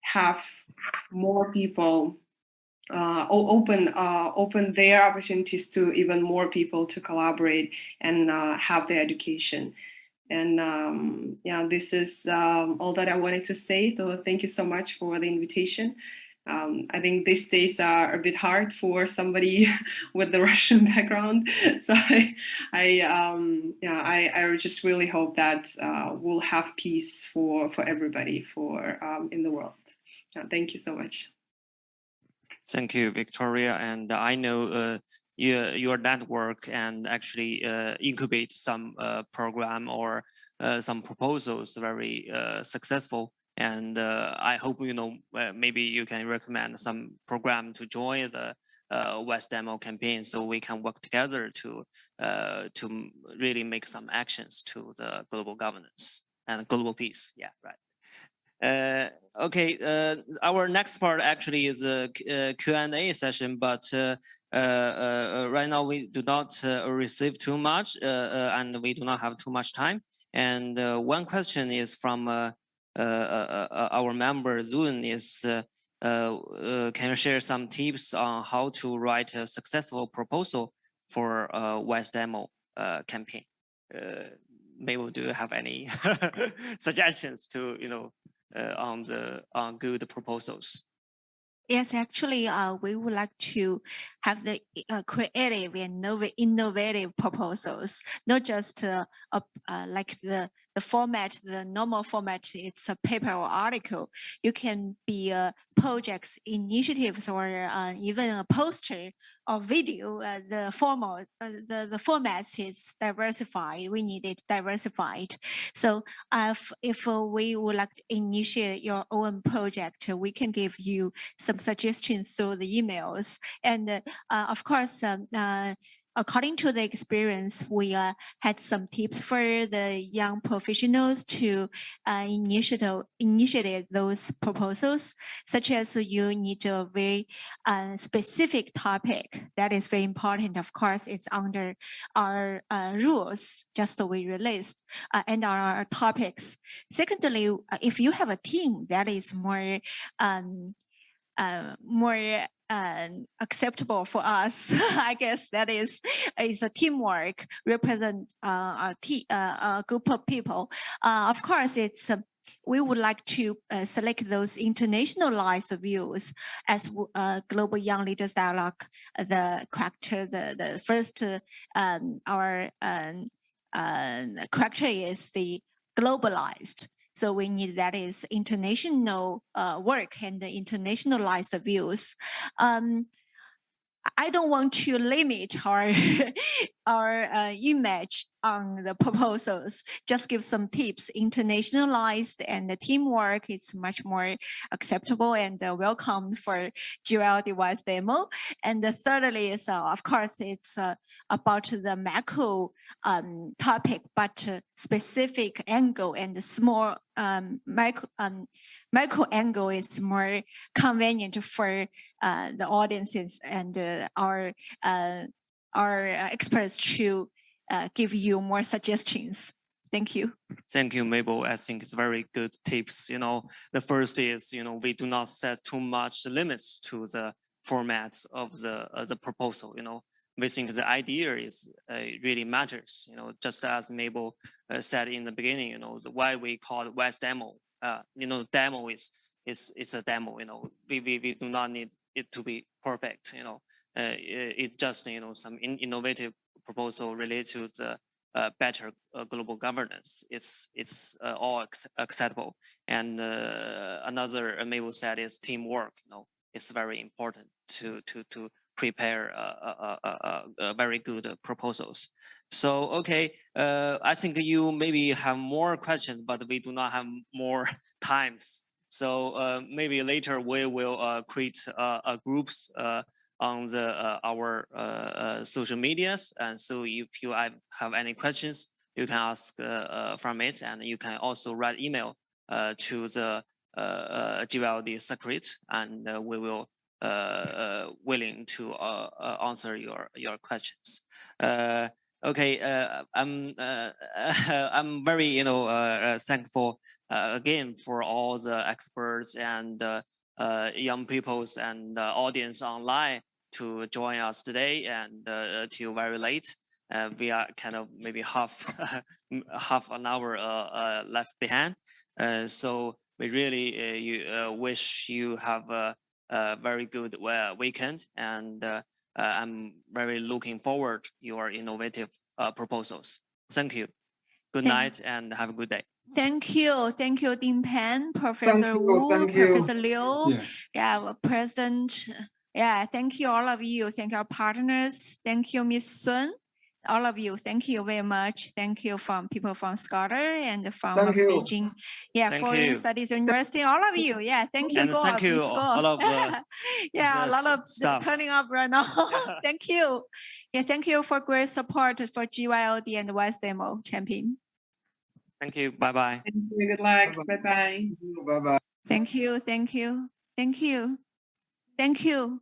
have more people open their opportunities to even more people to collaborate and have their education. And yeah, this is all that I wanted to say. So thank you so much for the invitation. I think these days are a bit hard for somebody with the Russian background. So I just really hope that we'll have peace for everybody in the world. Thank you so much. Thank you, Victoria. And I know your network and actually incubate some program or some proposals very successful. And I hope, maybe you can recommend some program to join the WiseDemo campaign so we can work together to really make some actions to the global governance and global peace. Yeah, right. Okay, our next part actually is a Q&A session, but right now we do not receive too much and we do not have too much time. And one question is from our member Zun is, can you share some tips on how to write a successful proposal for WiseDemo campaign? Maybe do you have any suggestions to, on good proposals? Yes, actually, we would like to have the creative and innovative proposals, not just like the format, the normal format. It's a paper or article. You can be projects, initiatives, or even a poster or video. The formats is diversified. We need it diversified. So if we would like to initiate your own project, we can give you some suggestions through the emails. And of course, according to the experience, we had some tips for the young professionals to initiate those proposals, such as you need a very specific topic. That is very important. Of course, it's under our rules, just we released, and our topics. Secondly, if you have a team that is more acceptable for us, I guess that is a teamwork, represent a group of people. Of course, it's we would like to select those internationalized views as Global Young Leaders Dialogue, the character, the first, our character is the globalized. So we need that is international work and the internationalized views. I don't want to limit our image on the proposals. Just give some tips. Internationalized and the teamwork is much more acceptable and welcome for GYLD WiseDemo. And thirdly is, of course, it's about the macro topic, but specific angle and the small micro angle is more convenient for the audiences and our experts to give you more suggestions. Thank you. Thank you, Mabel. I think it's very good tips. The first is, we do not set too much limits to the formats of the proposal. We think the idea is really matters. Just as Mabel said in the beginning, why we call it WiseDemo. Demo is a demo. We do not need it to be perfect. It just some innovative proposal related to the better global governance. It's all acceptable. And another Mabel said is teamwork. It's very important to prepare a very good proposals. So okay, I think you maybe have more questions, but we do not have more times. So maybe later we will create a groups on the our social medias. And so if you have any questions, you can ask from it, and you can also write email to the GYLD secretary, and we will willing to answer your questions. Okay, I'm very thankful again for all the experts and young peoples and audience online to join us today and till very late. We are kind of maybe half an hour left behind. So we really wish you have a very good weekend, and I'm very looking forward to your innovative proposals. Thank you. Good night and have a good day. Thank you, Ding Pan, Professor Wu, Professor Liu, President. Yeah, thank you all of you. Thank you our partners. Thank you, Ms. Sun. All of you, thank you very much. Thank you from people from Scholar and from Beijing, Foreign Studies University. All of you, thank you. And thank you all of a lot of staff turning up right now. Thank you. Thank you for great support for GYLD and WiseDemo Campaign. Thank you. Bye bye. Thank you. Good luck. Bye bye. Bye bye. Thank you. Thank you. Thank you. Thank you.